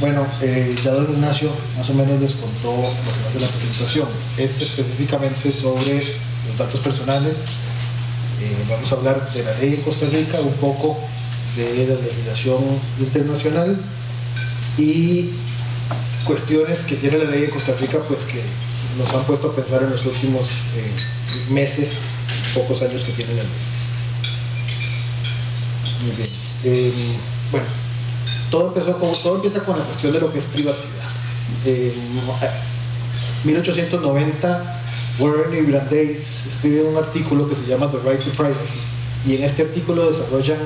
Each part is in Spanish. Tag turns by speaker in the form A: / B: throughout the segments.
A: Bueno, ya don Ignacio más o menos les contó lo que va a ser la presentación. Específicamente sobre los datos personales. Vamos a hablar de la ley en Costa Rica, un poco de la legislación internacional y cuestiones que tiene la ley en Costa Rica, pues que nos han puesto a pensar en los últimos meses, pocos años que tiene la ley. Muy bien. Bueno, todo empieza con la cuestión de lo que es privacidad. En 1890, Warren y Brandeis escriben un artículo que se llama The Right to Privacy, y en este artículo desarrollan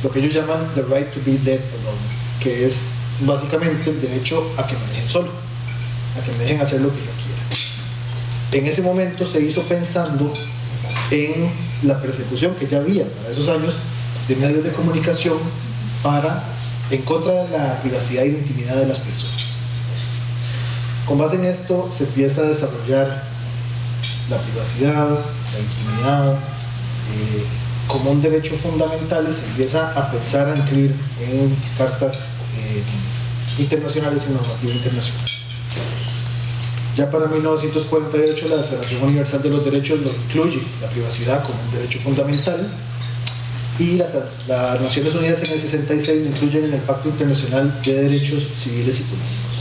A: lo que ellos llaman The Right to be Let Alone, que es básicamente el derecho a que me dejen solo, a que me dejen hacer lo que yo quiera. En ese momento se hizo pensando en la persecución que ya había para esos años de medios de comunicación en contra de la privacidad y la intimidad de las personas. Con base en esto se empieza a desarrollar la privacidad, la intimidad como un derecho fundamental, y se empieza a pensar a incluir en cartas internacionales y normativa internacional. Ya para 1948 la Declaración Universal de los Derechos lo incluye, la privacidad, como un derecho fundamental, y las Naciones Unidas en el 66 lo incluyen en el Pacto Internacional de Derechos Civiles y Políticos.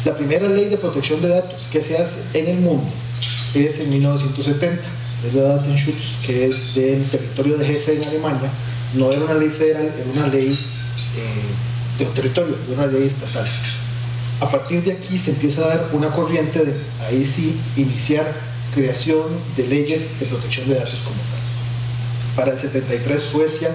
A: La primera ley de protección de datos que se hace en el mundo es en 1970, es la Datenschutz, que es del territorio de Hesse en Alemania. No era una ley federal, era una ley de un territorio, era una ley estatal. A partir de aquí se empieza a dar una corriente de, ahí sí, iniciar creación de leyes de protección de datos como tal. Para el 73 Suecia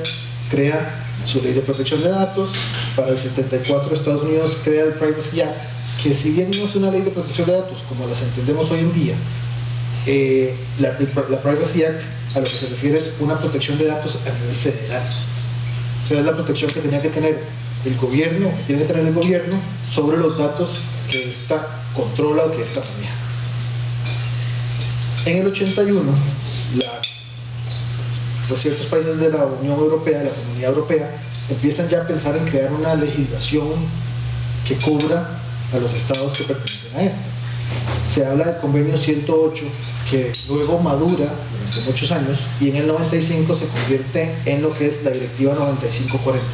A: crea su ley de protección de datos. Para el 74 Estados Unidos crea el Privacy Act, que si bien no es una ley de protección de datos como las entendemos hoy en día, la Privacy Act a lo que se refiere es una protección de datos a nivel federal. O sea, es la protección que tenía que tener el gobierno, que tiene que tener el gobierno sobre los datos que ésta controla o que ésta maneja. En el 81, pues ciertos países de la Unión Europea, de la Comunidad Europea, empiezan ya a pensar en crear una legislación que cubra a los estados que pertenecen a esta. Se habla del convenio 108, que luego madura durante muchos años, y en el 95 se convierte en lo que es la directiva 9546.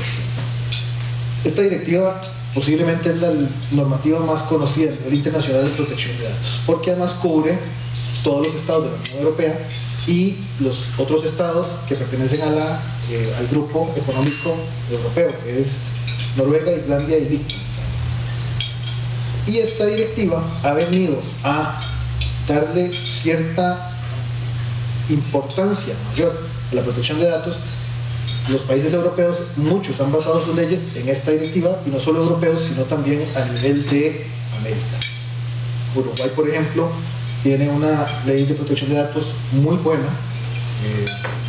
A: Esta directiva posiblemente es la normativa más conocida a nivel internacional de protección de datos, porque además cubre todos los estados de la Unión Europea y los otros estados que pertenecen a al grupo económico europeo, que es Noruega, Islandia y Liechtenstein. Y esta directiva ha venido a darle cierta importancia mayor a la protección de datos. Los países europeos, muchos han basado sus leyes en esta directiva, y no solo europeos, sino también a nivel de América. Uruguay, por ejemplo, tiene una ley de protección de datos muy buena,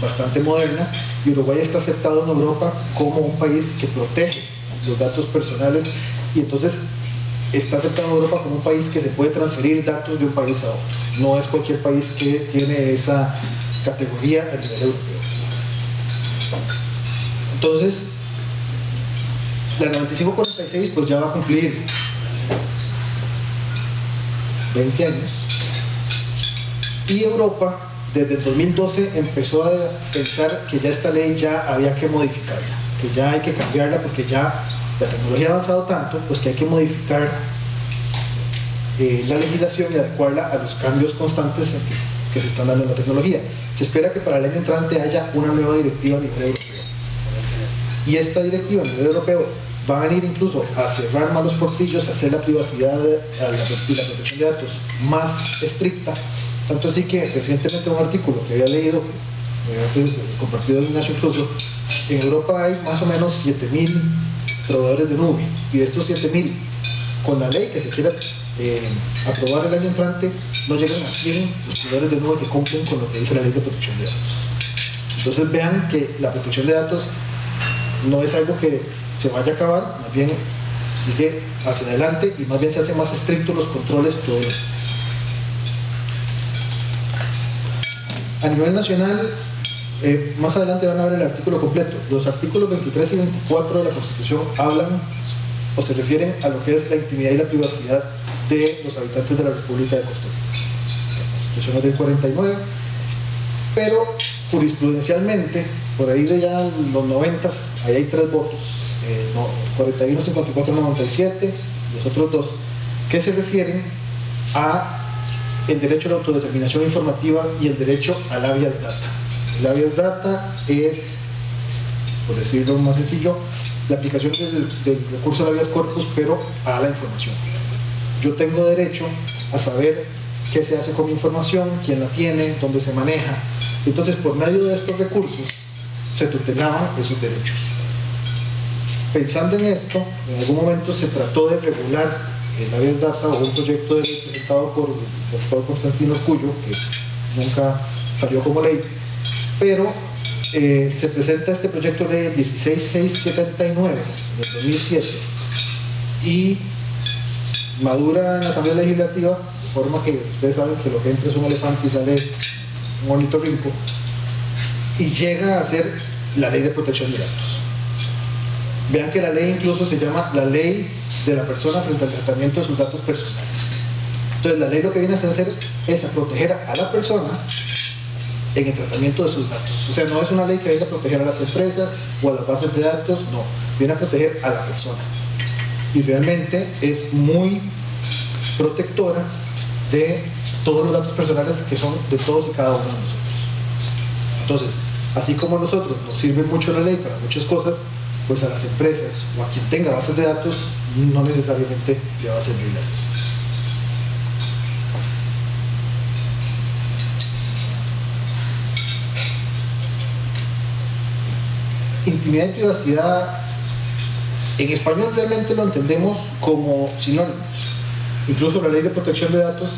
A: bastante moderna, y Uruguay está aceptado en Europa como un país que protege los datos personales, y entonces está aceptado en Europa como un país que se puede transferir datos de un país a otro. No es cualquier país que tiene esa categoría a nivel europeo. Entonces, la 9546 pues ya va a cumplir 20 años, y Europa desde el 2012 empezó a pensar que ya esta ley ya había que modificarla, que ya hay que cambiarla, porque ya la tecnología ha avanzado tanto, pues que hay que modificar la legislación y adecuarla a los cambios constantes que se están dando en la tecnología. Se espera que para el año entrante haya una nueva directiva a nivel europeo, y esta directiva a nivel europeo va a venir incluso a cerrar más los portillos, a hacer la privacidad y la protección de datos más estricta. Tanto así que recientemente un artículo que había leído, compartido en Ignacio incluso, en Europa hay más o menos 7.000 proveedores de nube, y de estos 7.000, con la ley que se quiera aprobar el año entrante, no llegan a 100 los proveedores de nube que cumplen con lo que dice la ley de protección de datos. Entonces vean que la protección de datos no es algo que se vaya a acabar, más bien sigue hacia adelante, y más bien se hacen más estrictos los controles todo esto. A nivel nacional, más adelante van a ver el artículo completo. Los artículos 23 y 24 de la Constitución hablan o se refieren a lo que es la intimidad y la privacidad de los habitantes de la República de Costa Rica. La Constitución es del 49, pero jurisprudencialmente, por ahí de ya los 90, ahí hay 3 votos, 41, 54, 97, los otros 2, que se refieren a el derecho a la autodeterminación informativa y el derecho al habeas data. El habeas data es, por decirlo más sencillo, la aplicación del recurso del habeas corpus, pero a la información. Yo tengo derecho a saber qué se hace con mi información, quién la tiene, dónde se maneja. Entonces, por medio de estos recursos, se tutelaban esos derechos. Pensando en esto, en algún momento se trató de regular el habeas data o un proyecto de ley presentado por el doctor Constantino Cuyo, que nunca salió como ley, pero se presenta este proyecto de ley 16679 del 2007 y madura en la Asamblea Legislativa, de forma que ustedes saben que lo que entra es un elefante y sale un ornitorrinco, y llega a ser la Ley de Protección de Datos. Vean que la ley incluso se llama la ley de la persona frente al tratamiento de sus datos personales. Entonces la ley lo que viene a hacer es a proteger a la persona en el tratamiento de sus datos. O sea, no es una ley que venga a proteger a las empresas o a las bases de datos, no, viene a proteger a la persona. Y realmente es muy protectora de todos los datos personales que son de todos y cada uno de nosotros. Entonces, así como a nosotros nos sirve mucho la ley para muchas cosas, pues a las empresas o a quien tenga bases de datos no necesariamente le va a servir la ley. Intimidad y privacidad en español realmente lo entendemos como sinónimos. Incluso la Ley de Protección de Datos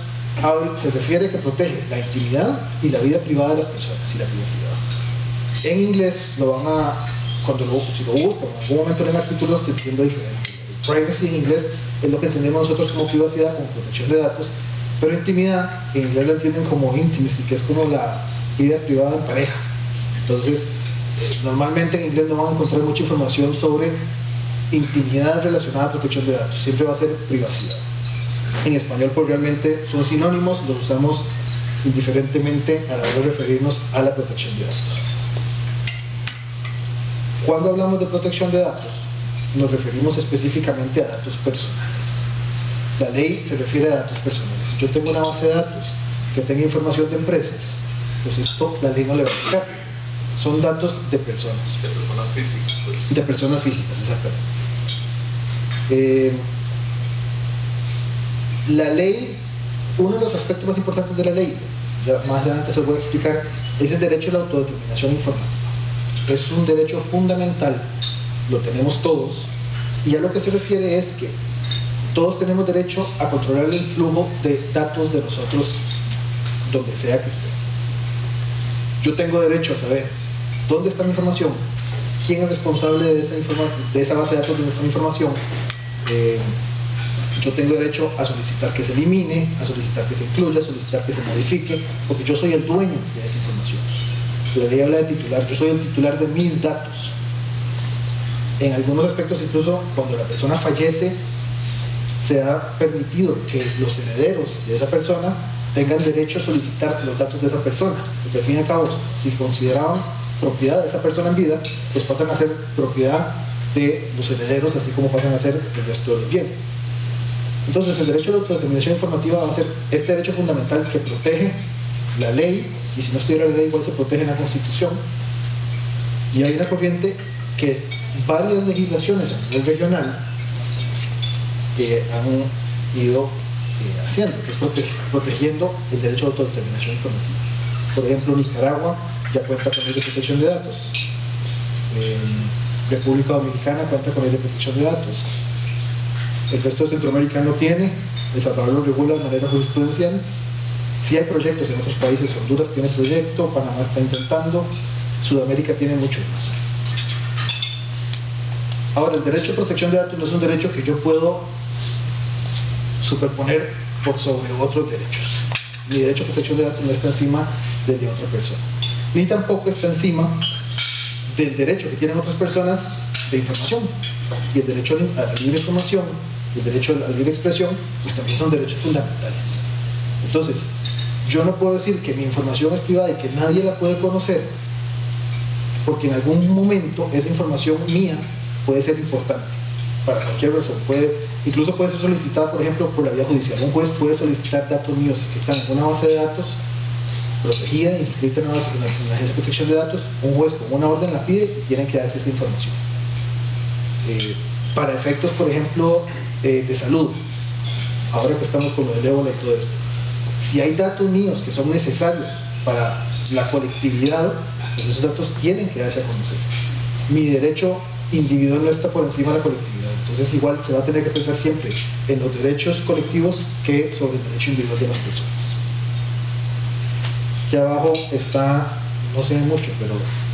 A: se refiere a que protege la intimidad y la vida privada de las personas y la privacidad. En inglés lo van a, si lo buscan en algún momento en el artículo, se entiende diferente. Privacy en inglés es lo que entendemos nosotros como privacidad, como protección de datos, pero intimidad en inglés lo entienden como intimacy, que es como la vida privada en pareja. Entonces, normalmente en inglés no van a encontrar mucha información sobre intimidad relacionada a protección de datos, siempre va a ser privacidad. En español pues realmente son sinónimos, los usamos indiferentemente a la hora de referirnos a la protección de datos. Cuando hablamos de protección de datos, nos referimos específicamente a datos personales. La ley se refiere a datos personales. Si yo tengo una base de datos que tenga información de empresas, pues esto la ley no le va a aplicar. Son datos de personas.
B: De personas físicas, pues.
A: De personas físicas, exactamente. La ley, uno de los aspectos más importantes de la ley, ya más adelante se lo voy a explicar, es el derecho a la autodeterminación informativa. Es un derecho fundamental, lo tenemos todos, y a lo que se refiere es que todos tenemos derecho a controlar el flujo de datos de nosotros donde sea que esté. Yo tengo derecho a saber dónde está mi información, quién es responsable de esa base de datos donde está mi información. Yo tengo derecho a solicitar que se elimine, a solicitar que se incluya, a solicitar que se modifique, porque yo soy el dueño de esa información. La ley habla de titular, yo soy el titular de mis datos. En algunos aspectos, incluso cuando la persona fallece, se ha permitido que los herederos de esa persona tengan derecho a solicitar los datos de esa persona, porque al fin y al cabo, si consideraban propiedad de esa persona en vida, pues pasan a ser propiedad de los herederos, así como pasan a ser el resto de los bienes. Entonces, el derecho a la autodeterminación informativa va a ser este derecho fundamental que protege la ley, y si no estuviera la ley, igual se protege en la Constitución. Y hay una corriente que varias legislaciones a nivel regional han ido haciendo, que es protegiendo el derecho a la autodeterminación informativa. Por ejemplo, Nicaragua ya cuenta con ley de protección de datos. República Dominicana cuenta con ley de protección de datos. El resto de Centroamérica no tiene. El Salvador lo regula de manera jurisprudencial. Sí hay proyectos en otros países. Honduras tiene proyecto, Panamá está intentando, Sudamérica tiene muchos más. Ahora, el derecho a protección de datos no es un derecho que yo puedo superponer por sobre otros derechos. Mi derecho a protección de datos no está encima del de otra persona, ni tampoco está encima del derecho que tienen otras personas de información. Y el derecho a la libre información y el derecho a la libre expresión, pues también son derechos fundamentales. Entonces, yo no puedo decir que mi información es privada y que nadie la puede conocer, porque en algún momento esa información mía puede ser importante para cualquier razón. Incluso puede ser solicitada, por ejemplo, por la vía judicial. Un juez puede solicitar datos míos que están en una base de datos protegida, inscrita en la Agencia de Protección de Datos. Un juez con una orden la pide y tienen que darse esa información. Para efectos, por ejemplo, de salud, ahora que estamos con lo del ébola y todo esto, si hay datos míos que son necesarios para la colectividad, pues esos datos tienen que darse a conocer. Mi derecho individual no está por encima de la colectividad, entonces igual se va a tener que pensar siempre en los derechos colectivos que sobre el derecho individual de las personas. Aquí abajo está, no se ve mucho, pero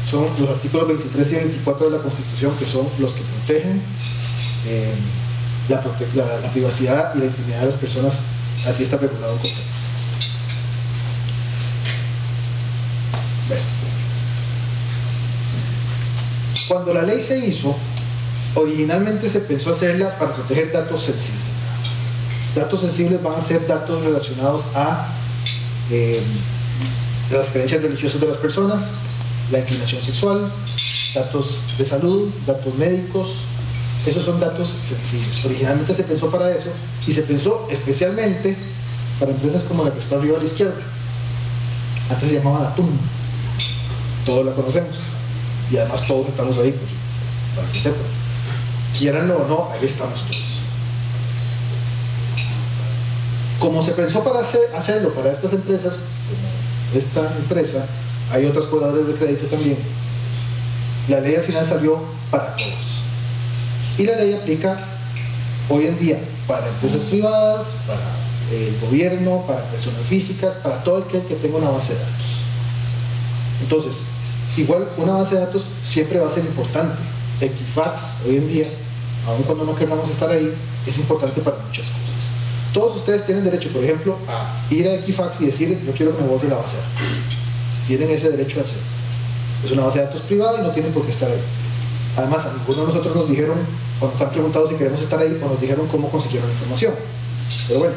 A: son los artículos 23 y 24 de la Constitución, que son los que protegen la privacidad y la intimidad de las personas. Así está regulado en Costa Rica. Bueno. Cuando la ley se hizo, originalmente se pensó hacerla para proteger datos sensibles. Datos sensibles van a ser datos relacionados a las creencias religiosas de las personas, la inclinación sexual, datos de salud, datos médicos. Esos son datos sensibles. Originalmente se pensó para eso, y se pensó especialmente para empresas como la que está arriba a la izquierda. Antes se llamaba Datum, todos la conocemos, y además todos estamos ahí, pues, para que sepan, quieranlo o no, ahí estamos todos. Como se pensó para hacerlo para estas empresas, como esta empresa, hay otros cobradores de crédito también, la ley al final salió para todos. Y la ley aplica hoy en día para empresas privadas, para el gobierno, para personas físicas, para todo aquel que tenga una base de datos. Entonces, igual una base de datos siempre va a ser importante. Equifax hoy en día, aun cuando no queramos estar ahí, es importante para muchas cosas. Todos ustedes tienen derecho, por ejemplo, a ir a Equifax y decir: yo quiero que me borre la base de datos. Tienen ese derecho a hacerlo. Es una base de datos privada y no tienen por qué estar ahí. Además, a ninguno de nosotros nos dijeron, o nos han preguntado si queremos estar ahí, o nos dijeron cómo consiguieron la información. Pero bueno,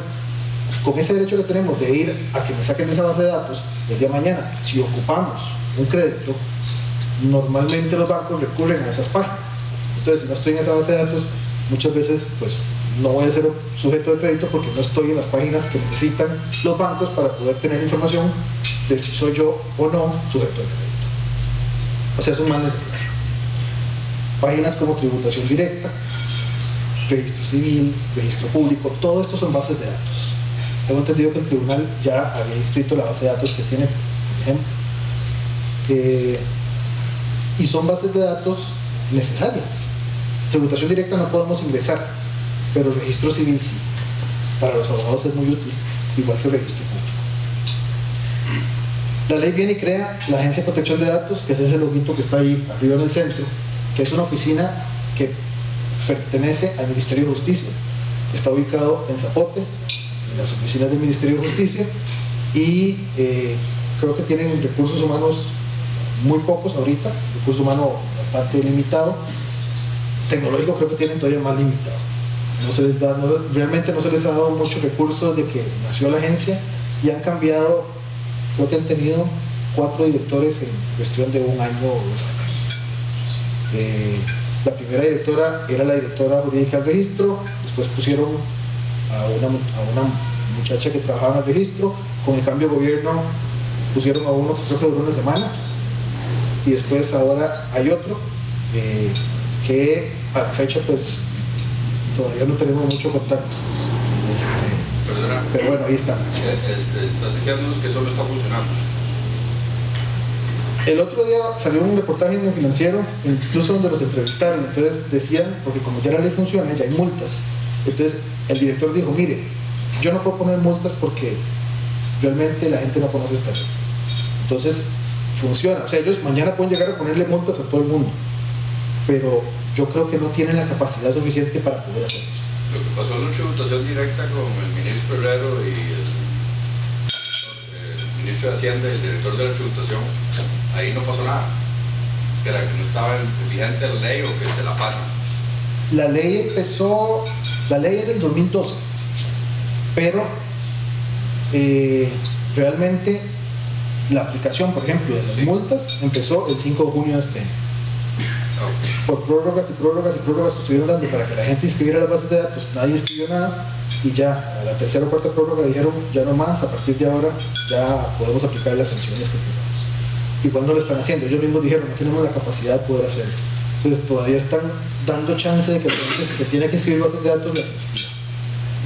A: con ese derecho que tenemos de ir a que me saquen de esa base de datos, el día de mañana, si ocupamos un crédito, normalmente los bancos recurren a esas páginas. Entonces, si no estoy en esa base de datos, muchas veces pues no voy a ser sujeto de crédito, porque no estoy en las páginas que necesitan los bancos para poder tener información de si soy yo o no sujeto de crédito. O sea, es un mal necesario. Páginas como tributación directa, registro civil, registro público, todo esto son bases de datos. Tengo entendido que el tribunal ya había inscrito la base de datos que tiene, por ejemplo, y son bases de datos necesarias. Tributación directa no podemos ingresar, pero el registro civil sí. Para los abogados es muy útil, igual que el registro público. La ley viene y crea la Agencia de Protección de Datos, que es ese loguito que está ahí arriba en el centro, que es una oficina que pertenece al Ministerio de Justicia, que está ubicado en Zapote, en las oficinas del Ministerio de Justicia, y creo que tienen recursos humanos muy pocos ahorita, recurso humano bastante limitado. Tecnológico creo que tienen todavía más limitado. Realmente no se les ha dado muchos recursos desde que nació la agencia, y han cambiado, creo que han tenido 4 directores en cuestión de un año o 2 años. La primera directora era la directora jurídica del registro, después pusieron a una muchacha que trabajaba en el registro. Con el cambio de gobierno pusieron a uno que creo que duró una semana, y después ahora hay otro que a la fecha pues todavía no tenemos mucho contacto. Pero bueno, ahí está.
B: Estás diciéndonos que solo está funcionando.
A: El otro día salió un reportaje en el Financiero, incluso donde los entrevistaron. Entonces decían, porque como ya la ley funciona, ya hay multas. Entonces el director dijo: mire, yo no puedo poner multas porque realmente la gente no conoce esta ley. Entonces funciona. O sea, ellos mañana pueden llegar a ponerle multas a todo el mundo, pero yo creo que no tienen la capacidad suficiente para poder hacer eso.
B: Lo que pasó en la tributación directa con el ministro Herrero y el ministro de Hacienda y el director de la tributación, ahí no pasó nada. que era que no estaba vigente la ley o que se la pasan.
A: La ley es del 2012, pero realmente la aplicación, por ejemplo, de las multas empezó el 5 de junio de este año. Por prórrogas y prórrogas y prórrogas que estuvieron dando para que la gente inscribiera las bases de datos, nadie escribió nada, y ya a la tercera o cuarta prórroga dijeron ya no más, a partir de ahora ya podemos aplicar las sanciones que tengamos. Igual no lo están haciendo, ellos mismos dijeron no tenemos la capacidad de poder hacerlo. Entonces todavía están dando chance de que la gente que tiene que escribir bases de datos las inscriba.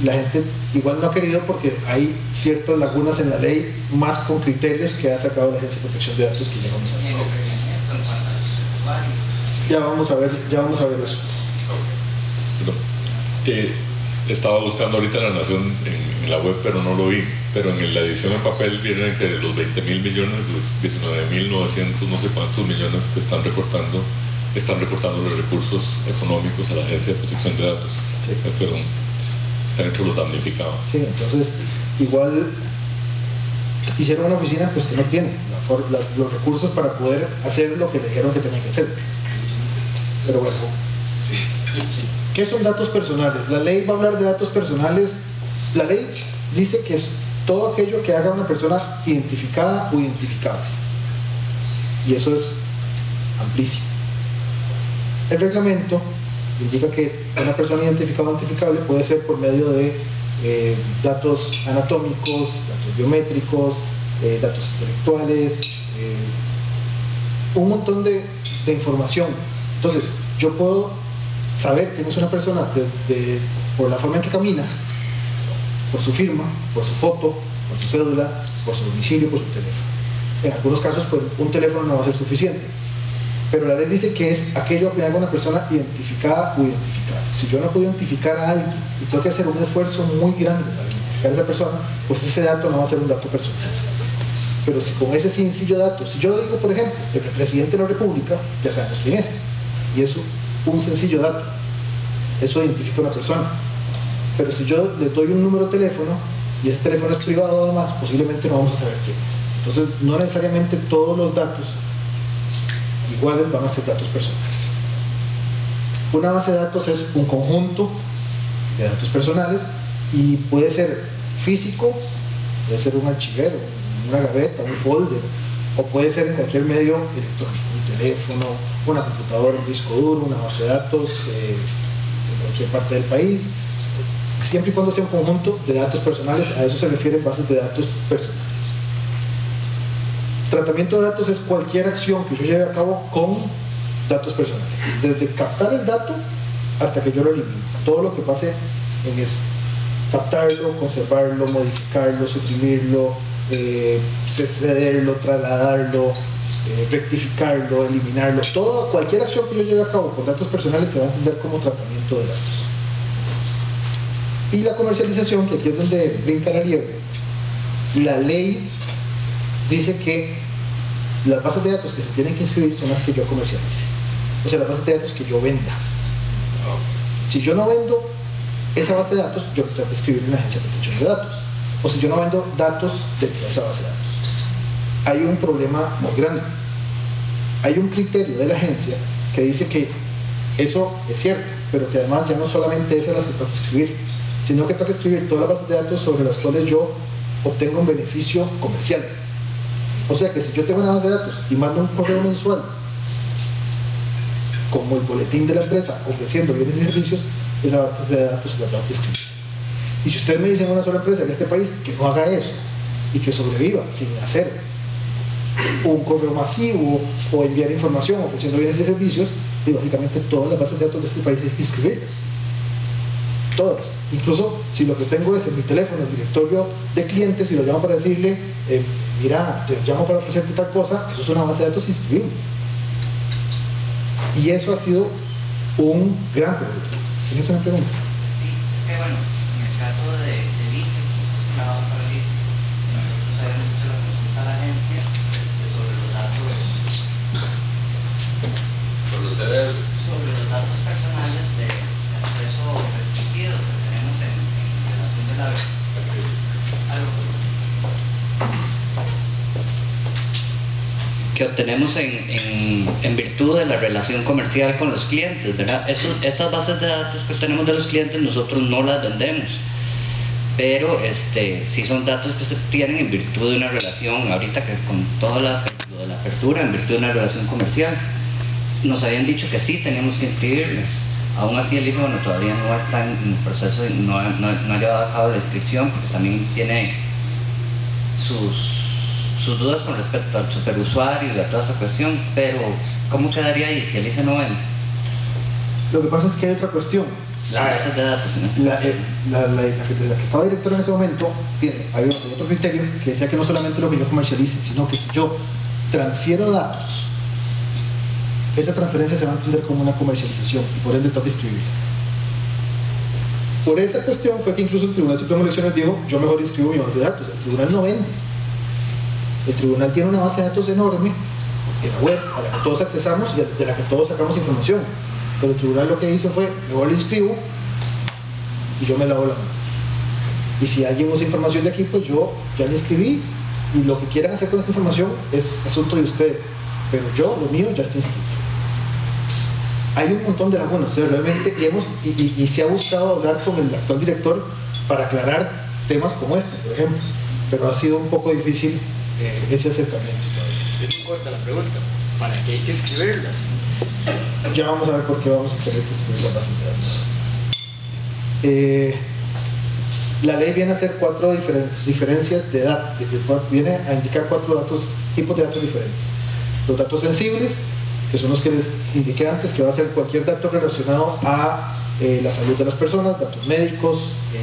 A: La gente igual no ha querido porque hay ciertas lagunas en la ley, más con criterios que ha sacado la Agencia de Protección de Datos, que ya vamos a ver. Ya vamos a ver eso.
C: Estaba buscando ahorita La Nación en la web, pero no lo vi. Pero en la edición en papel vienen que de los 20.000 millones, los 19.900 no sé cuántos millones que están recortando los recursos económicos a la Agencia de Protección de Datos.
A: Sí.
C: Pero están entre los damnificados.
A: Sí, entonces igual hicieron una oficina pues que no tiene los recursos para poder hacer lo que le dijeron que tenían que hacer. Pero bueno, ¿qué son datos personales? La ley va a hablar de datos personales. La ley dice que es todo aquello que haga una persona identificada o identificable, y eso es amplísimo. El reglamento indica que una persona identificada o identificable puede ser por medio de datos anatómicos, datos biométricos, datos intelectuales, un montón de información. Entonces, yo puedo saber quién es una persona por la forma en que camina, por su firma, por su foto, por su cédula, por su domicilio, por su teléfono. En algunos casos, pues, un teléfono no va a ser suficiente. Pero la ley dice que es aquello que haga una persona identificada o identificada. Si yo no puedo identificar a alguien y tengo que hacer un esfuerzo muy grande para identificar a esa persona, pues ese dato no va a ser un dato personal. Pero si con ese sencillo dato, si yo digo, por ejemplo, el presidente de la República, ya sabemos quién es, y es un sencillo dato, eso identifica a una persona. Pero si yo le doy un número de teléfono y ese teléfono es privado además, posiblemente no vamos a saber quién es. Entonces, no necesariamente todos los datos iguales van a ser datos personales. Una base de datos es un conjunto de datos personales y puede ser físico, puede ser un archivero, una gaveta, un folder, o puede ser en cualquier medio electrónico, un teléfono, una computadora, un disco duro, una base de datos en cualquier parte del país, siempre y cuando sea un conjunto de datos personales. A eso se refieren bases de datos personales. Tratamiento de datos es cualquier acción que yo lleve a cabo con datos personales, desde captar el dato hasta que yo lo elimino, todo lo que pase en eso: captarlo, conservarlo, modificarlo, suprimirlo, cederlo, trasladarlo, rectificarlo, eliminarlo. Cualquier acción que yo lleve a cabo con datos personales se va a entender como tratamiento de datos. Y la comercialización, que aquí es donde brinca la liebre. La ley dice que las bases de datos que se tienen que inscribir son las que yo comercialice, o sea, las bases de datos que yo venda. Si yo no vendo esa base de datos, yo tengo que escribir en la Agencia de Protección de Datos. O si yo no vendo datos dentro de esa base de datos, hay un problema muy grande. Hay un criterio de la agencia que dice que eso es cierto, pero que además ya no solamente esas las que tengo que escribir, sino que tengo que escribir todas las bases de datos sobre las cuales yo obtengo un beneficio comercial. O sea que si yo tengo una base de datos y mando un correo mensual como el boletín de la empresa ofreciendo bienes y servicios, esa base de datos se la tengo que escribir. Y si ustedes me dicen una sola empresa en este país que no haga eso y que sobreviva sin hacer un correo masivo o enviar información ofreciendo bienes y servicios, y básicamente todas las bases de datos de este país hay que inscribirlas. Todas. Incluso si lo que tengo es en mi teléfono el directorio de clientes y lo llamo para decirle mira, te llamo para ofrecerte tal cosa, eso es una base de datos inscribible. Y eso ha sido un gran problema. ¿Tienes una pregunta?
D: Sí, es que bueno, en el caso de ICE, nosotros sabemos que lo consulta la agencia sobre los datos personales de acceso restringido que tenemos en relación de la que obtenemos en virtud de la relación comercial con los clientes, ¿verdad? Estas bases de datos que obtenemos de los clientes nosotros no las vendemos, pero sí son datos que se tienen en virtud de una relación, ahorita que con toda lo de la apertura, en virtud de una relación comercial. Nos habían dicho que sí teníamos que inscribirnos. Aún así el IFE, bueno, todavía no está en el proceso y no ha llevado a cabo la inscripción, porque también tiene sus dudas con respecto al superusuario y a toda esa cuestión. Pero ¿cómo quedaría ahí si el IFE no vende?
A: Lo que pasa es que hay otra cuestión.
D: Las bases de datos en este
A: la que estaba directora en ese momento había otro criterio que decía que no solamente lo que yo comercialice, sino que si yo transfiero datos, esa transferencia se va a entender como una comercialización y por ende toca inscribirla. Por esa cuestión fue que incluso el Tribunal Supremo de Elecciones dijo: yo mejor inscribo mi base de datos. El tribunal no vende. El tribunal tiene una base de datos enorme en la web a la que todos accesamos y de la que todos sacamos información, pero el tribunal lo que hizo fue: mejor lo inscribo y yo me lavo la mano, y si alguien usa información de aquí, pues yo ya la inscribí y lo que quieran hacer con esta información es asunto de ustedes, pero yo, lo mío, ya está inscrito. Hay un montón de lagunas, realmente, y se ha buscado hablar con el actual director para aclarar temas como este, por ejemplo, pero ha sido un poco difícil ese acercamiento.
E: No importa la pregunta, ¿para qué hay que escribirlas?
A: Ya vamos a ver por qué vamos a tener que escribir las bases de datos. La ley viene a hacer 4 diferencias de datos, viene a indicar 4 tipos de datos diferentes. Los datos sensibles, que son los que les indiqué antes, que va a ser cualquier dato relacionado a la salud de las personas, datos médicos,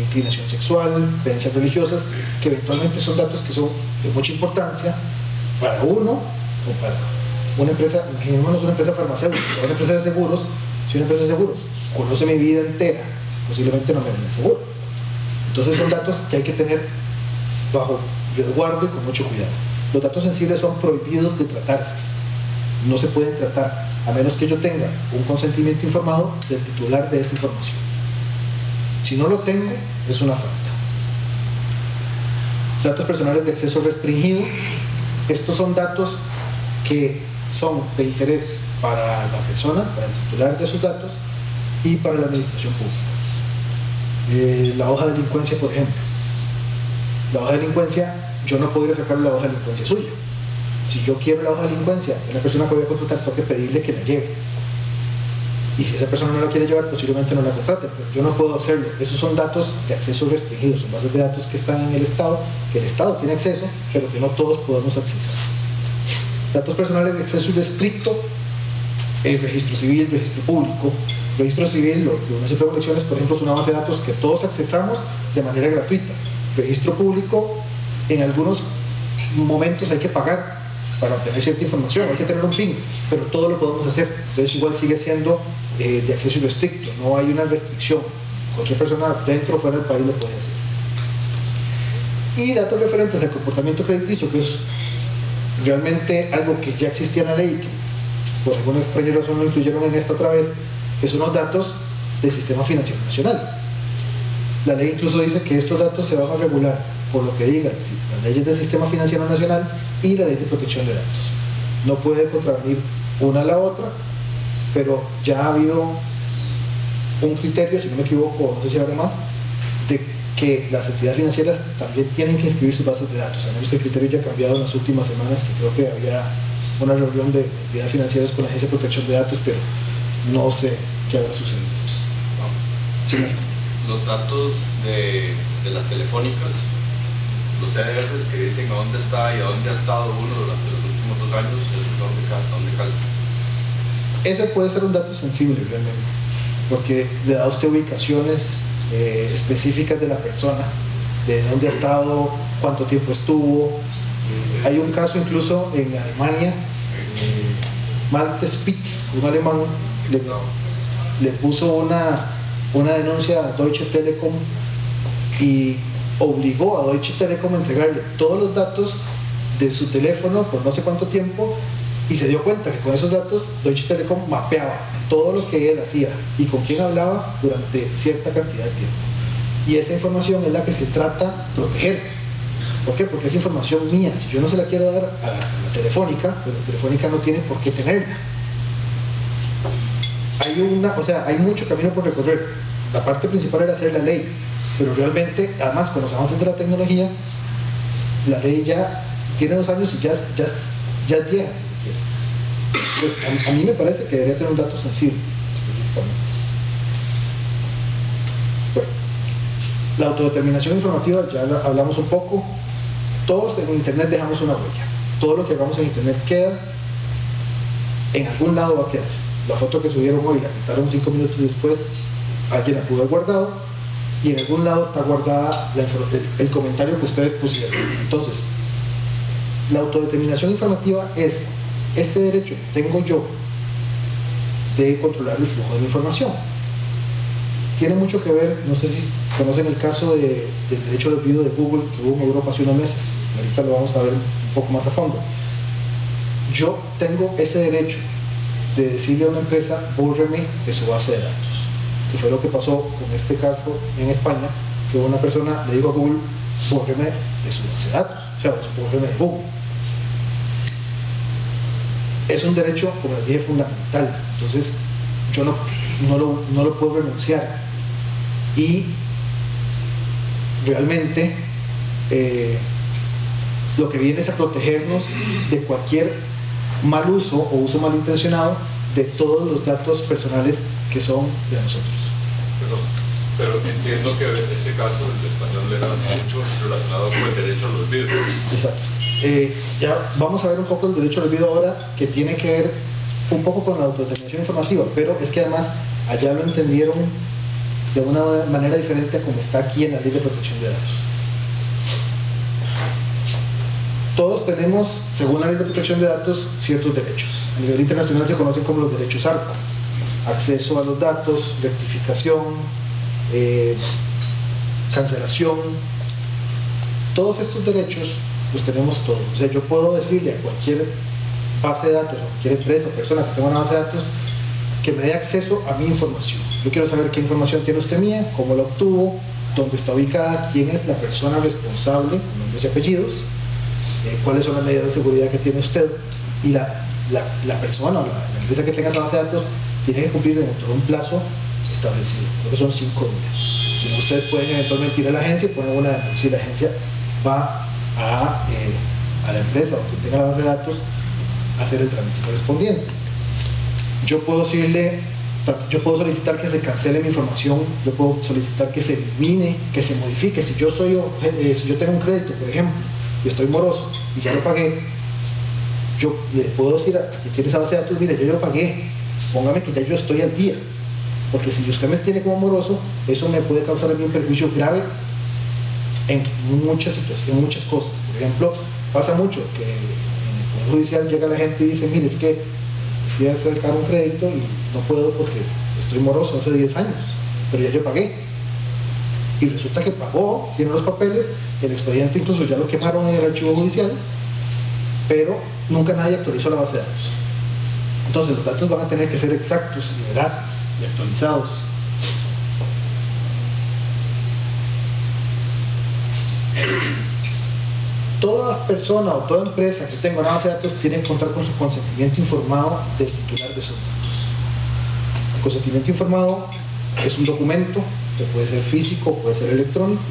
A: inclinación sexual, creencias religiosas, que eventualmente son datos que son de mucha importancia para uno o para una empresa. Imaginémonos una empresa farmacéutica o una empresa de seguros. Si una empresa de seguros conoce mi vida entera, posiblemente no me den el seguro. Entonces son datos que hay que tener bajo resguardo y con mucho cuidado. Los datos sensibles son prohibidos de tratarse. No se pueden tratar a menos que yo tenga un consentimiento informado del titular de esa información. Si no lo tengo, es una falta. Datos personales de acceso restringido. Estos son datos que son de interés para la persona, para el titular de sus datos y para la administración pública. La hoja de delincuencia, por ejemplo. La hoja de delincuencia, yo no podría sacar la hoja de delincuencia suya. Si yo quiero la hoja de delincuencia de una persona que voy a contratar, tengo que pedirle que la lleve. Y si esa persona no la quiere llevar, posiblemente no la contrate, pero yo no puedo hacerlo. Esos son datos de acceso restringido, son bases de datos que están en el Estado, que el Estado tiene acceso, pero que no todos podemos acceder. Datos personales de acceso irrestricto, el registro civil, registro público. Registro civil, lo que uno hace elecciones, por ejemplo, es una base de datos que todos accesamos de manera gratuita. Registro público, en algunos momentos hay que pagar para obtener cierta información, hay que tener un PIN, pero todo lo podemos hacer. Entonces igual sigue siendo de acceso irrestricto, no hay una restricción. Cualquier persona dentro o fuera del país lo puede hacer. Y datos referentes al comportamiento crediticio, que es realmente algo que ya existía en la ley, que por alguna extraña razón lo incluyeron en esta otra vez, que son los datos del Sistema Financiero Nacional. La ley incluso dice que estos datos se van a regular por lo que digan las leyes del Sistema Financiero Nacional y la Ley de Protección de Datos. No puede contravenir una a la otra, pero ya ha habido un criterio, si no me equivoco, no sé si habrá más, de que las entidades financieras también tienen que inscribir sus bases de datos. Sabemos que el criterio ya ha cambiado en las últimas semanas, que creo que había una reunión de entidades financieras con la Agencia de Protección de Datos, pero no sé qué habrá sucedido. Sí.
B: Los datos de las telefónicas, los CDRs que dicen a dónde está y a dónde ha estado uno durante los últimos 2 años, ¿dónde calza?
A: Ese puede ser un dato sensible realmente, porque le da a usted ubicaciones específicas de la persona, de dónde ha estado, cuánto tiempo estuvo. Hay un caso incluso en Alemania, Malte Spitz, un alemán, le puso una denuncia a Deutsche Telekom y obligó a Deutsche Telekom a entregarle todos los datos de su teléfono por no sé cuánto tiempo, y se dio cuenta que con esos datos Deutsche Telekom mapeaba todo lo que él hacía y con quién hablaba durante cierta cantidad de tiempo, y esa información es la que se trata de proteger. ¿Por qué? Porque es información mía. Si yo no se la quiero dar a la Telefónica, pues la Telefónica no tiene por qué tenerla. Hay mucho camino por recorrer. La parte principal era hacer la ley, pero realmente, además, con los avances de la tecnología, la ley ya tiene 2 años y ya es vieja. Pues, a mí me parece que debería ser un dato sensible, específicamente. Bueno, la autodeterminación informativa, ya hablamos un poco. Todos en Internet dejamos una huella. Todo lo que hagamos en Internet queda, en algún lado va a quedar. La foto que subieron hoy, la quitaron 5 minutos después, alguien la pudo haber guardado, y en algún lado está guardada el comentario que ustedes pusieron. Entonces, la autodeterminación informativa es ese derecho que tengo yo de controlar el flujo de la información. Tiene mucho que ver, no sé si conocen el caso del derecho al olvido de Google que hubo en Europa hace unos meses. Ahorita lo vamos a ver un poco más a fondo. Yo tengo ese derecho de decirle a una empresa, bórreme de su base de datos, que fue lo que pasó con este caso en España, que una persona le dijo a Google, bórreme de su base de datos, o sea, bórreme de Google. Es un derecho, como les dije, fundamental. Entonces yo no lo puedo renunciar, y realmente lo que viene es a protegernos de cualquier mal uso o uso malintencionado de todos los datos personales que son de nosotros.
C: Pero entiendo que ese caso del español era mucho relacionado con el derecho al olvido.
A: Exacto. Ya vamos a ver un poco el derecho al olvido ahora, que tiene que ver un poco con la autodeterminación informativa, pero es que además allá lo entendieron de una manera diferente a como está aquí en la Ley de Protección de Datos. Todos tenemos, según la Ley de Protección de Datos, ciertos derechos. A nivel internacional se conocen como los derechos ARPA: acceso a los datos, rectificación, cancelación. Todos estos derechos los tenemos todos. O sea, yo puedo decirle a cualquier base de datos, a cualquier empresa o persona que tenga una base de datos, que me dé acceso a mi información. Yo quiero saber qué información tiene usted mía, cómo la obtuvo, dónde está ubicada, quién es la persona responsable, con nombres y apellidos, cuáles son las medidas de seguridad que tiene usted, y la persona o la empresa que tenga esa base de datos tiene que cumplir dentro de un plazo establecido. Creo que son 5 días. Si no, ustedes pueden eventualmente ir a la agencia y poner una denuncia, y la agencia va a la empresa o quien tenga la base de datos a hacer el trámite correspondiente. Yo puedo solicitar que se cancele mi información, yo puedo solicitar que se elimine, que se modifique. Si yo tengo un crédito, por ejemplo, y estoy moroso y ya lo pagué, yo le puedo decir a quien tiene esa base de datos, mire, yo lo pagué, póngame que ya yo estoy al día, porque si usted me tiene como moroso, eso me puede causar a mí un perjuicio grave en muchas situaciones, en muchas cosas. Por ejemplo, pasa mucho que en el Poder Judicial llega la gente y dice, mire, es que fui a acercar un crédito y no puedo porque estoy moroso hace 10 años, pero ya yo pagué. Y resulta que pagó, tiene los papeles, el expediente incluso ya lo quemaron en el archivo judicial, pero nunca nadie actualizó la base de datos. Entonces los datos van a tener que ser exactos y veraces y actualizados. Toda persona o toda empresa que tenga una base de datos tiene que contar con su consentimiento informado del titular de esos datos. El consentimiento informado es un documento que puede ser físico, puede ser electrónico,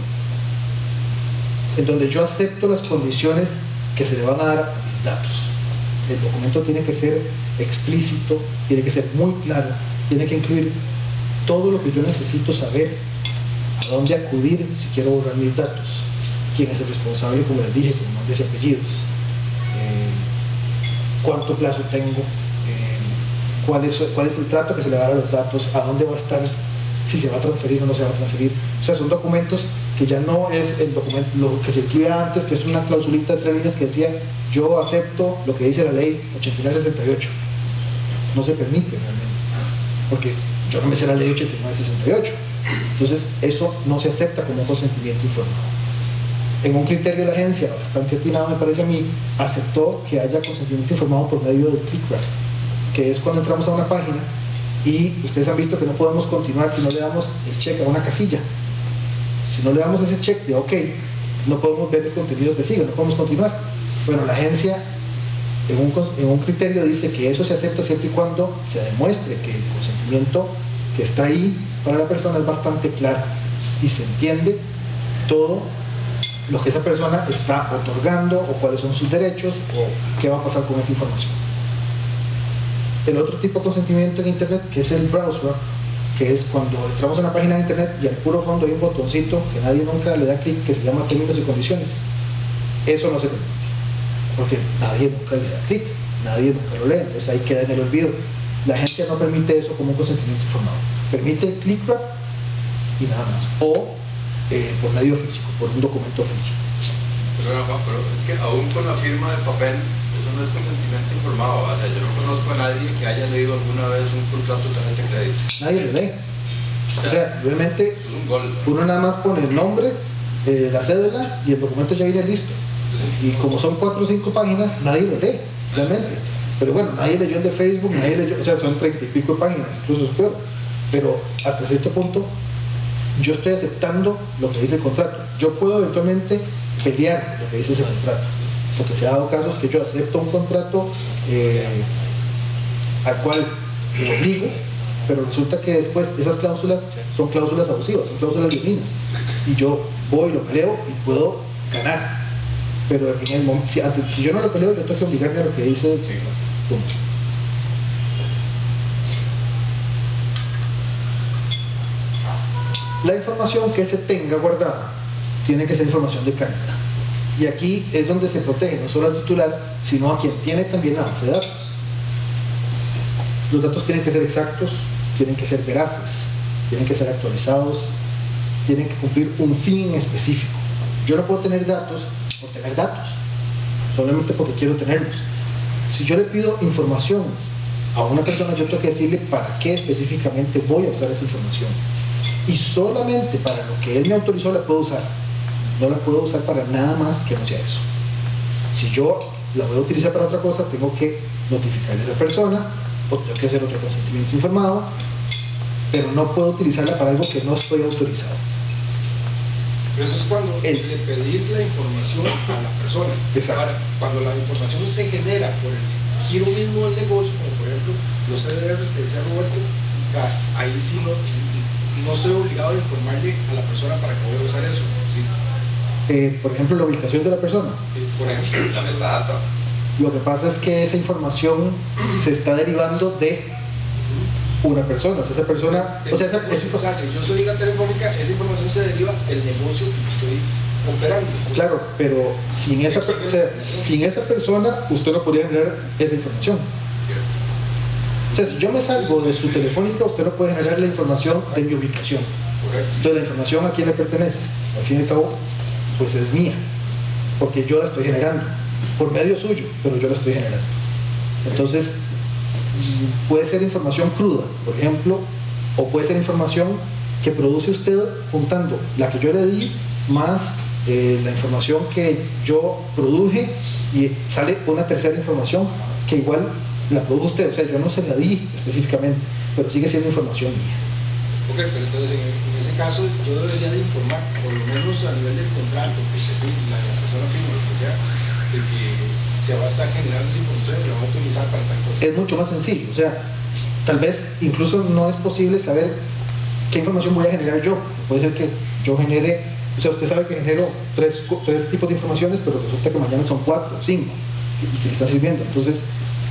A: en donde yo acepto las condiciones que se le van a dar a mis datos. El documento tiene que ser explícito, tiene que ser muy claro, tiene que incluir todo lo que yo necesito saber, a dónde acudir si quiero borrar mis datos, quién es el responsable, como les dije, con nombres y apellidos, cuánto plazo tengo, cuál es el trato que se le va a dar a los datos, a dónde va a estar, si se va a transferir o no se va a transferir. O sea, son documentos que ya no es el documento, lo que se escribía antes, que es una clausulita de 3 líneas que decía, yo acepto lo que dice la ley 8968. No se permite realmente, porque yo no me sé la ley 8968. Entonces, eso no se acepta como un consentimiento informado. En un criterio de la agencia, bastante atinado me parece a mí, aceptó que haya consentimiento informado por medio del clickback, que es cuando entramos a una página y ustedes han visto que no podemos continuar si no le damos el check a una casilla. Si no le damos ese check de OK, no podemos ver el contenido que sigue, no podemos continuar. Bueno, la agencia en un criterio dice que eso se acepta siempre y cuando se demuestre que el consentimiento que está ahí para la persona es bastante claro y se entiende todo lo que esa persona está otorgando o cuáles son sus derechos o qué va a pasar con esa información. El otro tipo de consentimiento en internet, que es el browser, que es cuando entramos a una página de internet y al puro fondo hay un botoncito que nadie nunca le da clic, que se llama términos y condiciones. Eso no se permite, porque nadie nunca le da clic, nadie nunca lo lee, entonces ahí queda en el olvido. La agencia no permite eso como un consentimiento informado, permite el click wrap y nada más, o por medio físico, por un documento físico.
B: Pero es que aún con la firma de papel, eso no es consentimiento informado. O sea, yo no conozco a nadie que haya leído alguna vez un contrato de tarjeta de crédito.
A: Nadie lo lee. O sea, realmente
B: es un gol.
A: Uno nada más pone el nombre, la cédula y el documento ya viene listo. Y como son 4 o 5 páginas, nadie lo lee, realmente. Pero bueno, nadie leyó el de Facebook, nadie leyó, o sea, son 30 y pico de páginas, incluso es peor. Pero hasta cierto punto, yo estoy aceptando lo que dice el contrato. Yo puedo eventualmente pelear lo que dice ese contrato, porque se ha dado casos que yo acepto un contrato al cual me obligo, pero resulta que después esas cláusulas son cláusulas abusivas, son cláusulas leoninas, y yo voy, lo peleo y puedo ganar. Pero en el momento, si yo no lo peleo, yo tengo que obligarme a lo que dice. Punto. La información que se tenga guardada tiene que ser información de calidad. Y aquí es donde se protege no solo al titular, sino a quien tiene también la base de datos. Los datos tienen que ser exactos, tienen que ser veraces, tienen que ser actualizados, tienen que cumplir un fin específico. Yo no puedo tener datos por tener datos, solamente porque quiero tenerlos. Si yo le pido información a una persona, yo tengo que decirle para qué específicamente voy a usar esa información. Y solamente para lo que él me autorizó la puedo usar. No la puedo usar para nada más que no sea eso. Si yo la voy a utilizar para otra cosa, tengo que notificarle a esa persona, o tengo que hacer otro consentimiento informado, pero no puedo utilizarla para algo que no estoy autorizado.
F: Pero eso es cuando le pedís la información a la persona.
A: Exacto.
F: Ahora, cuando la información se genera por el giro mismo del negocio, como por ejemplo los CDRs que decía Roberto, ahí sí no estoy obligado a informarle a la persona para que voy a usar eso. ¿Sí?
A: Por ejemplo, la ubicación de la persona.
F: Por ejemplo,
B: La metadata.
A: Lo que pasa es que esa información se está derivando de una persona. O sea, esa persona,
F: si yo soy una telefónica, esa información se deriva del negocio que estoy operando.
A: claro, pero sin esa persona usted no podría generar esa información. O sea, si yo me salgo de su telefónica, usted no puede generar la información de mi ubicación. Entonces, la información a quién le pertenece. Al fin y al cabo, pues es mía, porque yo la estoy generando por medio suyo, pero yo la estoy generando. Entonces, puede ser información cruda, por ejemplo, o puede ser información que produce usted juntando la que yo le di más la información que yo produje, y sale una tercera información que igual la produjo usted. O sea, yo no se la di específicamente, pero sigue siendo información mía.
F: Ok, pero entonces en ese caso yo debería de informar, por lo menos a nivel del contrato, que la persona firma, lo que sea, de que se va a estar generando esa información y la va a utilizar para tal cosa.
A: Es mucho más sencillo. O sea, tal vez incluso no es posible saber qué información voy a generar yo. Puede ser que yo genere, o sea, usted sabe que genero tres tipos de informaciones, pero resulta que mañana son 4 o 5 y que le está sirviendo. Entonces,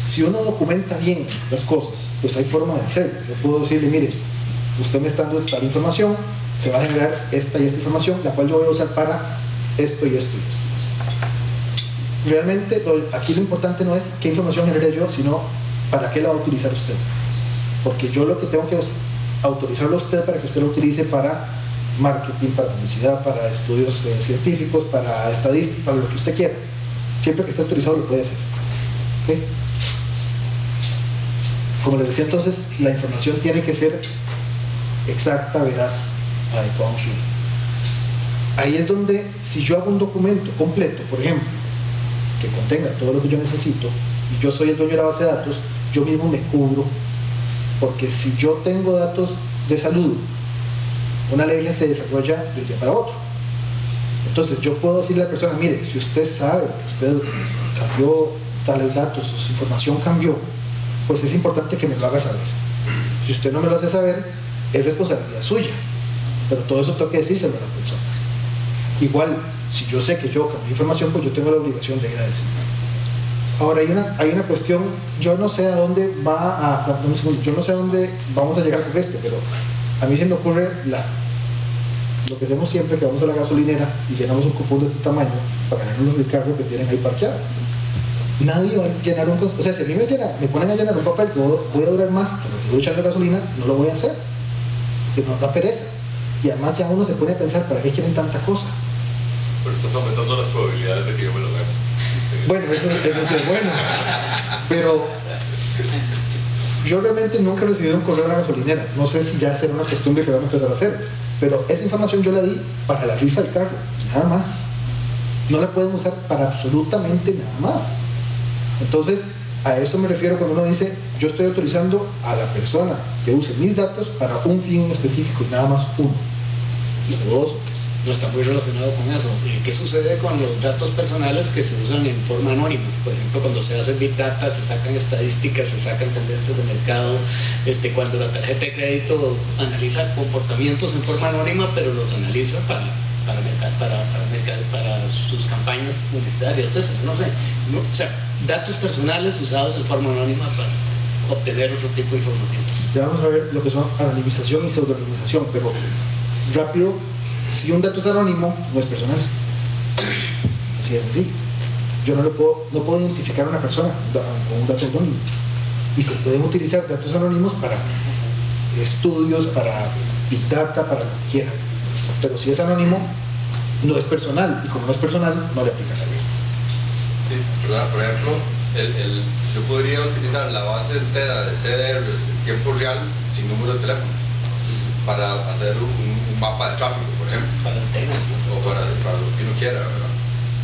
A: si uno documenta bien las cosas, pues hay forma de hacerlo. Yo puedo decirle, mire, usted me está dando tal información, se va a generar esta y esta información, la cual yo voy a usar para esto y esto y esto. Realmente aquí lo importante no es qué información genere yo, sino para qué la va a utilizar usted. Porque yo lo que tengo que autorizarlo a usted para que usted lo utilice para marketing, para publicidad, para estudios científicos, para estadística, para lo que usted quiera. Siempre que esté autorizado lo puede hacer. ¿Okay? Como les decía, entonces la información tiene que ser exacta, veraz, adecuada. Ahí es donde, si yo hago un documento completo, por ejemplo, que contenga todo lo que yo necesito, y yo soy el dueño de la base de datos, yo mismo me cubro, porque si yo tengo datos de salud, una alergia se desarrolla de un día para otro. Entonces yo puedo decirle a la persona, mire, si usted sabe que usted cambió tales datos, su información cambió, pues es importante que me lo haga saber. Si usted no me lo hace saber, es responsabilidad suya, pero todo eso tengo que decírselo a la persona. Igual, si yo sé que yo cambié información, pues yo tengo la obligación de ir a decirlo. Ahora hay una cuestión, yo no sé a dónde yo no sé a dónde vamos a llegar con esto, pero a mí se me ocurre lo que hacemos siempre, que vamos a la gasolinera y llenamos un cupón de este tamaño para ganarnos el carro que tienen ahí parqueado. Nadie va a llenar o sea, si a mí me ponen a llenar un papel que voy a durar más que lo que estoy echando gasolina, no lo voy a hacer, porque nos da pereza. Y además ya uno se pone a pensar, ¿para qué quieren tanta cosa?
C: Pero estás aumentando las probabilidades de que yo me lo gane.
A: Bueno, eso sí es bueno, pero yo realmente nunca he recibido un correo a la gasolinera. No sé si ya será una costumbre que vamos a empezar a hacer, pero esa información yo la di para la rifa del carro, nada más. No la pueden usar para absolutamente nada más. Entonces, a eso me refiero cuando uno dice, yo estoy autorizando a la persona que use mis datos para un fin específico y nada más uno. Y no dos.
E: No está muy relacionado con eso. ¿Qué sucede con los datos personales que se usan en forma anónima? Por ejemplo, cuando se hace Big Data, se sacan estadísticas, se sacan tendencias de mercado, cuando la tarjeta de crédito analiza comportamientos en forma anónima, pero los analiza para sus campañas publicitarias, etc. No sé, o sea, datos personales usados en forma anónima para obtener otro tipo de información.
A: Ya vamos a ver lo que son anonimización y pseudonimización, pero rápido. Si un dato es anónimo, no es personal. Así es sencillo. Yo no puedo identificar a una persona con un dato anónimo. Y se pueden utilizar datos anónimos para estudios, para Big Data, para lo que quieran. Pero si es anónimo, no es personal. Y como no es personal, no le aplica la ley.
B: Sí, ¿verdad? Por ejemplo, yo podría utilizar la base entera de CDRs en tiempo real sin número de teléfono para hacer un mapa de tráfico, por ejemplo,
E: Para antenas.
B: o para lo que uno quiera, ¿verdad?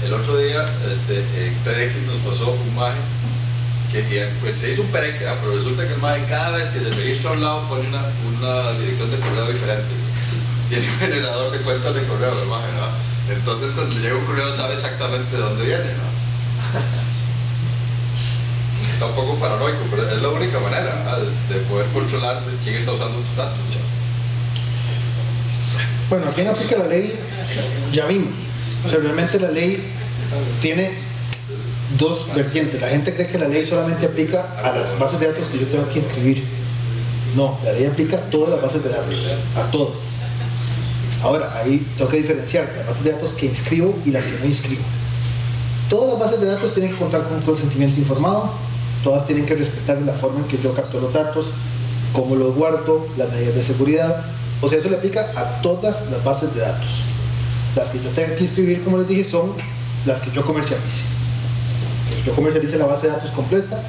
B: El otro día en TEDx nos pasó un maje que pues, se hizo un pereque, ¿verdad? Pero resulta que el maje cada vez que se registra a un lado pone una dirección de correo diferente. Tiene un generador de cuentas de correo, el maje, ¿verdad? Entonces cuando le llega un correo sabe exactamente de dónde viene, ¿no? Está un poco paranoico, pero es la única manera, ¿verdad? De poder controlar quién está usando tus datos, ¿ya?
A: Bueno, ¿a quién aplica la ley? Ya vimos. O sea, realmente la ley tiene dos vertientes. La gente cree que la ley solamente aplica a las bases de datos que yo tengo que inscribir. No, la ley aplica a todas las bases de datos, a todas. Ahora, ahí tengo que diferenciar las bases de datos que inscribo y las que no inscribo. Todas las bases de datos tienen que contar con un consentimiento informado, todas tienen que respetar la forma en que yo capto los datos, cómo los guardo, las medidas de seguridad. O sea, eso le aplica a todas las bases de datos. Las que yo tengo que inscribir, como les dije, son las que yo comercialice. Que yo comercialice la base de datos completa,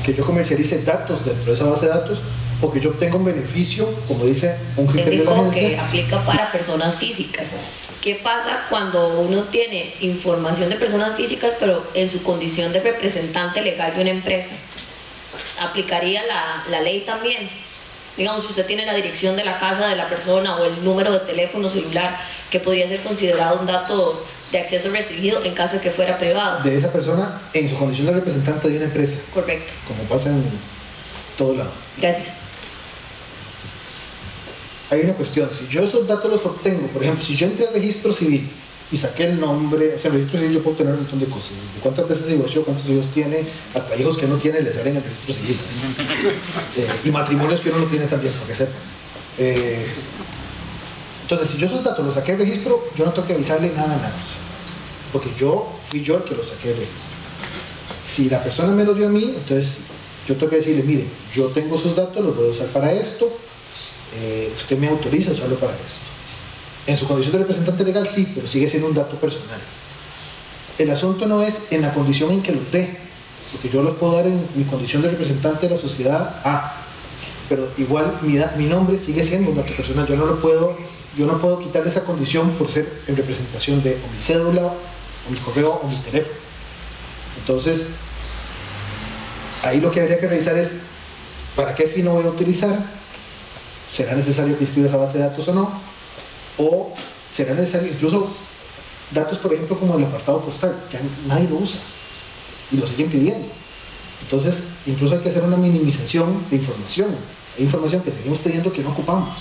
A: que yo comercialice datos dentro de esa base de datos, o que yo obtenga un beneficio, como dice un criterio de la agencia.
G: Que aplica para personas físicas. ¿Qué pasa cuando uno tiene información de personas físicas, pero en su condición de representante legal de una empresa? ¿Aplicaría la ley también? Digamos, si usted tiene la dirección de la casa de la persona o el número de teléfono celular, que podría ser considerado un dato de acceso restringido en caso de que fuera privado.
A: De esa persona en su condición de representante de una empresa.
G: Correcto.
A: Como pasa en todo lado.
G: Gracias.
A: Hay una cuestión, si yo esos datos los obtengo, por ejemplo, si yo entré al registro civil y saqué el nombre, o sea, en el registro civil yo puedo obtener un montón de cosas, de cuántas veces se divorció, cuántos hijos tiene, hasta hijos que no tiene le salen en el registro civil, y matrimonios que uno no tiene también, para que sepan. Entonces, si yo esos datos los saqué del registro, yo no tengo que avisarle nada a nadie, porque yo fui yo el que los saqué del registro. Si la persona me los dio a mí, entonces yo tengo que decirle, mire, yo tengo esos datos, los voy a usar para esto, usted me autoriza a usarlo para esto. En su condición de representante legal sí, pero sigue siendo un dato personal. El asunto no es en la condición en que los dé, porque yo los puedo dar en mi condición de representante de la sociedad pero igual mi nombre sigue siendo un dato personal. Yo no puedo quitarle esa condición por ser en representación de o mi cédula, o mi correo, o mi teléfono. Entonces, ahí lo que habría que revisar es ¿para qué fin lo voy a utilizar? ¿Será necesario que inscriba esa base de datos o no? ¿O será necesario incluso Datos, por ejemplo, como el apartado postal, ya nadie lo usa y lo siguen pidiendo. Entonces, incluso hay que hacer una minimización de información. Hay información que seguimos pidiendo que no ocupamos.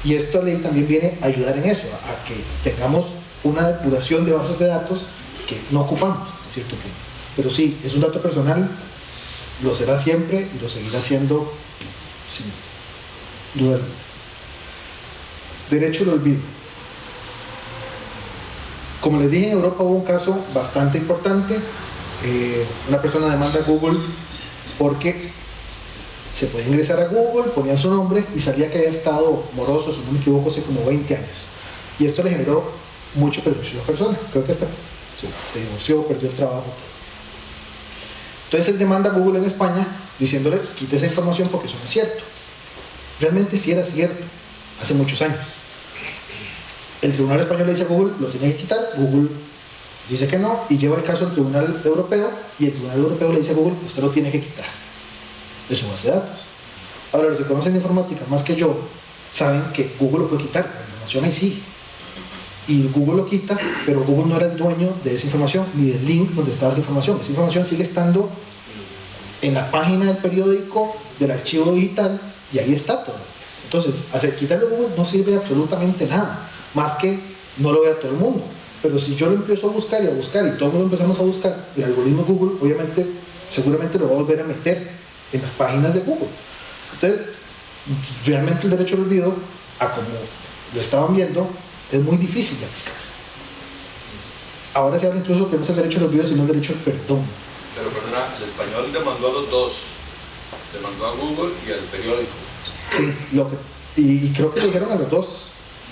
A: Y esta ley también viene a ayudar en eso, a que tengamos una depuración de bases de datos que no ocupamos hasta cierto punto. Pero sí, es un dato personal, lo será siempre y lo seguirá siendo sin duda alguna. Derecho al olvido. Como les dije, en Europa hubo un caso bastante importante. Una persona demanda a Google porque se podía ingresar a Google, ponía su nombre y salía que había estado moroso, si no me equivoco, hace como 20 años. Y esto le generó mucho perjuicio a la persona. Creo que hasta se divorció, perdió el trabajo. Entonces él demanda a Google en España diciéndole, quite esa información porque eso no es cierto. Realmente sí era cierto, hace muchos años. El Tribunal Español le dice a Google, lo tiene que quitar. Google dice que no y lleva el caso al Tribunal Europeo y el Tribunal Europeo le dice a Google, usted lo tiene que quitar de su base de datos. Ahora, los que conocen de informática más que yo saben que Google lo puede quitar, la información ahí sigue. Y Google lo quita, pero Google no era el dueño de esa información ni del link donde estaba esa información. Esa información sigue estando en la página del periódico, del archivo digital, y ahí está todo. Entonces, quitarlo de Google no sirve de absolutamente nada, más que no lo vea todo el mundo. Pero si yo lo empiezo a buscar y todo el mundo empezamos a buscar, el algoritmo de Google, obviamente, seguramente lo va a volver a meter en las páginas de Google. Entonces, realmente el derecho al olvido, a como lo estaban viendo, es muy difícil de aplicar. Ahora se habla incluso que no es el derecho al olvido, sino el derecho al perdón.
B: Pero perdona, el español demandó a los dos. Demandó a Google y al periódico.
A: Sí, y creo que le dijeron a los dos.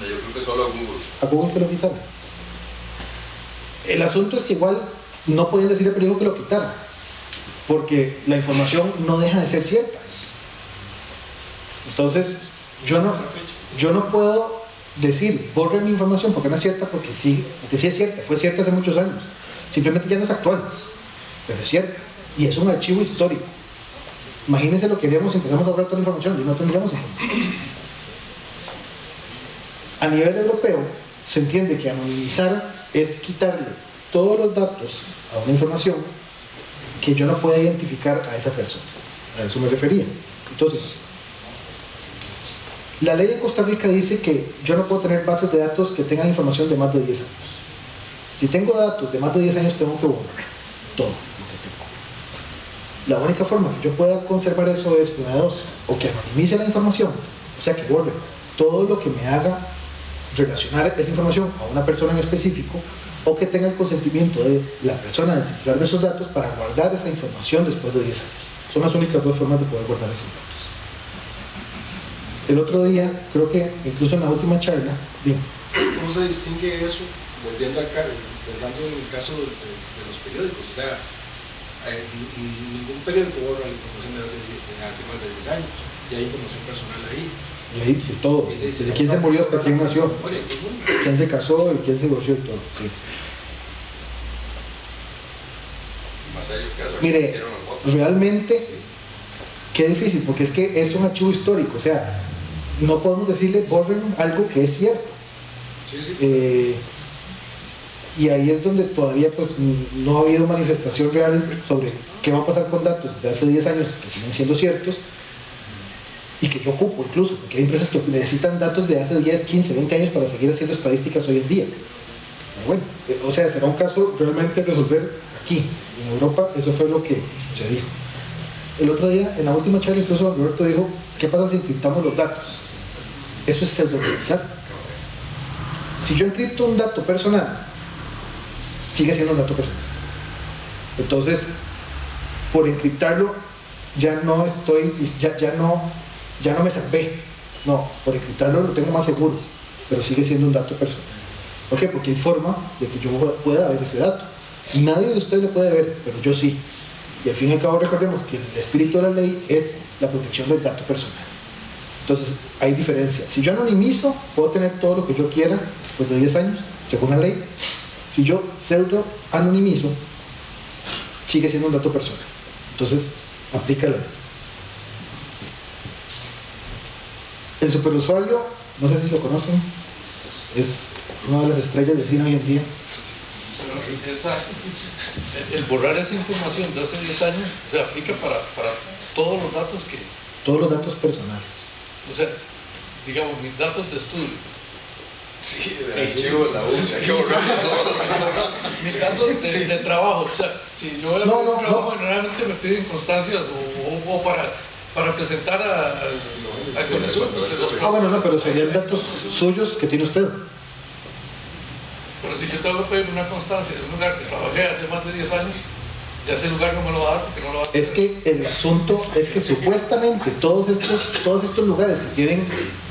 B: No, yo creo que solo a Google.
A: A Google que lo quitaron. El asunto es que igual no pueden decir al periódico que lo quitaran, porque la información no deja de ser cierta. Entonces, yo no puedo decir, borren mi información porque no es cierta, porque sí es cierta, fue cierta hace muchos años. Simplemente ya no es actual, pero es cierta. Y es un archivo histórico. Imagínense lo que haríamos si empezamos a borrar toda la información, y no tendríamos información. A nivel europeo, se entiende que anonimizar es quitarle todos los datos a una información que yo no pueda identificar a esa persona. A eso me refería. Entonces, la ley de Costa Rica dice que yo no puedo tener bases de datos que tengan información de más de 10 años. Si tengo datos de más de 10 años, tengo que borrar todo lo que tengo. La única forma que yo pueda conservar eso es una de dos: o que anonimice la información, o sea, que borre todo lo que me haga relacionar esa información a una persona en específico, o que tenga el consentimiento de la persona del titular de esos datos para guardar esa información después de 10 años. Son las únicas dos formas de poder guardar esos datos. El otro día, creo que incluso en la última charla, bien.
F: ¿Cómo se distingue eso? Volviendo acá, pensando en el caso de los periódicos, o sea, ningún periódico borra la información de hace más de 10 años, y hay información personal ahí.
A: Y ahí de todo, desde quién se murió hasta quién nació, quién se casó y quién se divorció y todo. Sí. Mire, realmente, qué difícil, porque es que es un archivo histórico, o sea, no podemos decirle borren algo que es cierto. Y ahí es donde todavía pues no ha habido manifestación real sobre qué va a pasar con datos de hace 10 años que siguen siendo ciertos y que yo ocupo incluso, porque hay empresas que necesitan datos de hace 10, 15, 20 años para seguir haciendo estadísticas hoy en día. Pero bueno, o sea, será un caso realmente resolver aquí, en Europa. Eso fue lo que se dijo. El otro día, en la última charla, incluso Roberto dijo, ¿qué pasa si encriptamos los datos? Eso es pseudo-encriptar. Si yo encripto un dato personal, sigue siendo un dato personal. Entonces, por encriptarlo, ya no me salvé. No, por encriptarlo lo tengo más seguro, pero sigue siendo un dato personal. ¿Por qué? Porque hay forma de que yo pueda ver ese dato. Nadie de ustedes lo puede ver, pero yo sí. Y al fin y al cabo recordemos que el espíritu de la ley es la protección del dato personal. Entonces, hay diferencia. Si yo anonimizo, puedo tener todo lo que yo quiera después de 10 años, según la ley. Si yo pseudo anonimizo, sigue siendo un dato personal. Entonces, aplica la ley. El superusuario, no sé si lo conocen, es una de las estrellas del cine hoy en día.
H: el borrar esa información de hace 10 años se aplica para todos los datos que...
A: Todos los datos personales.
H: O sea, digamos, mis datos de estudio.
B: Sí, el archivo de la U, hay que borrarlo.
H: Mis datos de trabajo. O sea, si yo voy a hacer un trabajo, generalmente me piden constancias o para presentar al Consejo.
A: Bueno, no, pero serían datos suyos que tiene usted.
H: Pero si yo tengo que pedir una constancia de un lugar que trabajé hace más de 10 años, ya ese lugar no me lo va a dar porque no lo va a dar.
A: Es que el asunto es que supuestamente todos estos lugares que tienen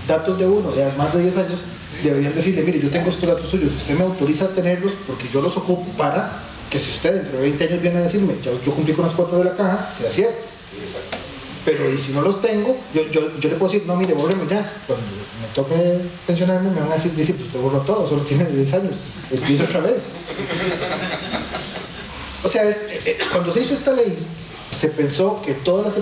A: datos de uno de más de 10 años deberían decirle, mire, yo tengo estos datos suyos, usted me autoriza a tenerlos porque yo los ocupo para que si usted dentro de 20 años viene a decirme, yo cumplí con las cuotas de la caja, sea cierto. Pero y si no los tengo, yo le puedo decir, no, mire, bórreme ya. Cuando me toque pensionarme me van a decir, dice, pues usted borró todo, solo tiene 10 años, empieza otra vez. O sea, cuando se hizo esta ley, se pensó que todas las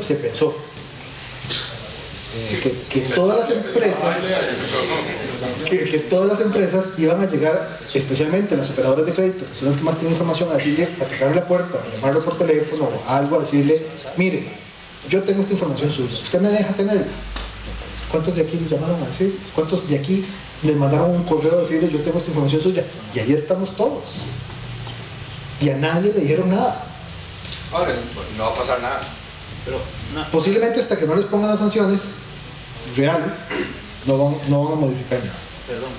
A: empresas iban a llegar, especialmente las operadoras de crédito, que son las que más tienen información, a decirle, a tocarle la puerta, a llamarlos por teléfono o algo, a decirle, mire, yo tengo esta información suya, ¿usted me deja tenerla? ¿Cuántos de aquí les llamaron a decir? ¿Cuántos de aquí les mandaron un correo a decirle, yo tengo esta información suya? Y ahí estamos todos. Y a nadie le dijeron nada.
B: Ahora, no va a pasar nada.
E: Pero,
A: Posiblemente hasta que no les pongan las sanciones reales, no van a modificar nada.
I: Perdón,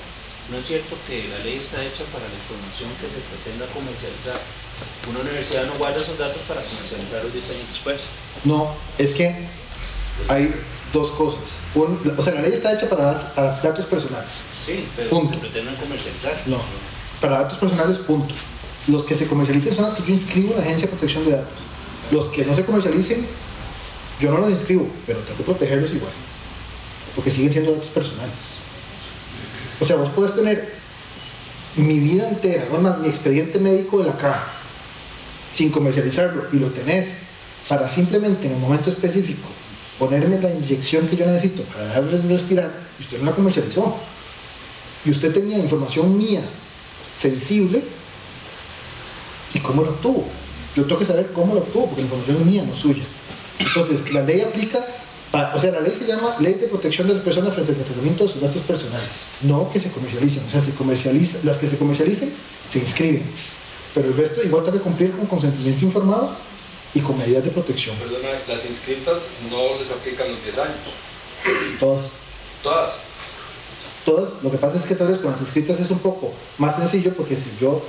I: no es cierto que la ley está hecha para la información que se pretenda comercializar. Una universidad no guarda esos datos para comercializarlos 10 años después.
A: No, es que hay dos cosas. O sea, la ley está hecha para datos personales.
I: Sí, pero
A: punto.
I: se pretenden comercializar.
A: No, para datos personales, punto. Los que se comercialicen son los que yo inscribo en la Agencia de Protección de Datos. Los que no se comercialicen, yo no los inscribo, pero tengo que protegerlos igual, porque siguen siendo datos personales. O sea, vos podés tener mi vida entera, no más mi expediente médico de la caja, sin comercializarlo, y lo tenés para simplemente en el momento específico ponerme la inyección que yo necesito para dejar de respirar, y usted no la comercializó. Y usted tenía información mía sensible, ¿y cómo lo obtuvo? Yo tengo que saber cómo lo obtuvo, porque la información es mía, no suya. Entonces, la ley aplica, o sea, la ley se llama Ley de Protección de las Personas frente al tratamiento de sus datos personales, no que se comercialicen. O sea, las que se comercialicen se inscriben, pero el resto igual tiene que cumplir con consentimiento informado y con medidas de protección.
B: Perdona, las inscritas no les aplican los 10 años.
A: Todas. Lo que pasa es que tal vez con las inscritas es un poco más sencillo, porque si yo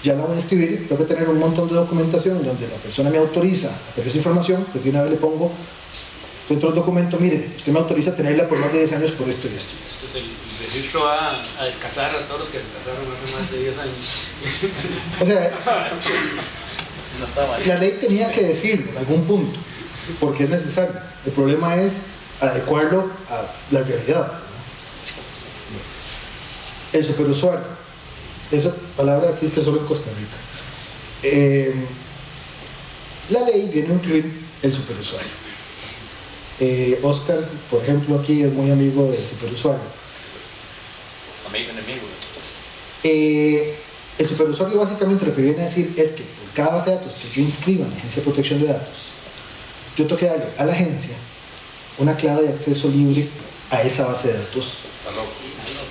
A: ya la voy a inscribir, tengo que tener un montón de documentación donde la persona me autoriza a tener esa información, pues de una vez le pongo dentro del documento, mire, usted me autoriza a tenerla por más de 10 años por esto y esto.
E: Entonces el registro va a descasar a todos los que se casaron hace más de 10 años.
A: O sea,
I: No está mal.
A: la ley tenía que decirlo en algún punto, porque es necesario. El problema es adecuarlo a la realidad. El superusuario. Esa palabra existe solo en Costa Rica. La ley viene a incluir el superusuario. Oscar, por ejemplo, aquí es muy amigo del superusuario.
B: Amigo, enemigo.
A: El superusuario básicamente lo que viene a decir es que por cada base de datos que yo inscriba en la Agencia de Protección de Datos, yo tengo que darle a la agencia una clave de acceso libre a esa base de datos,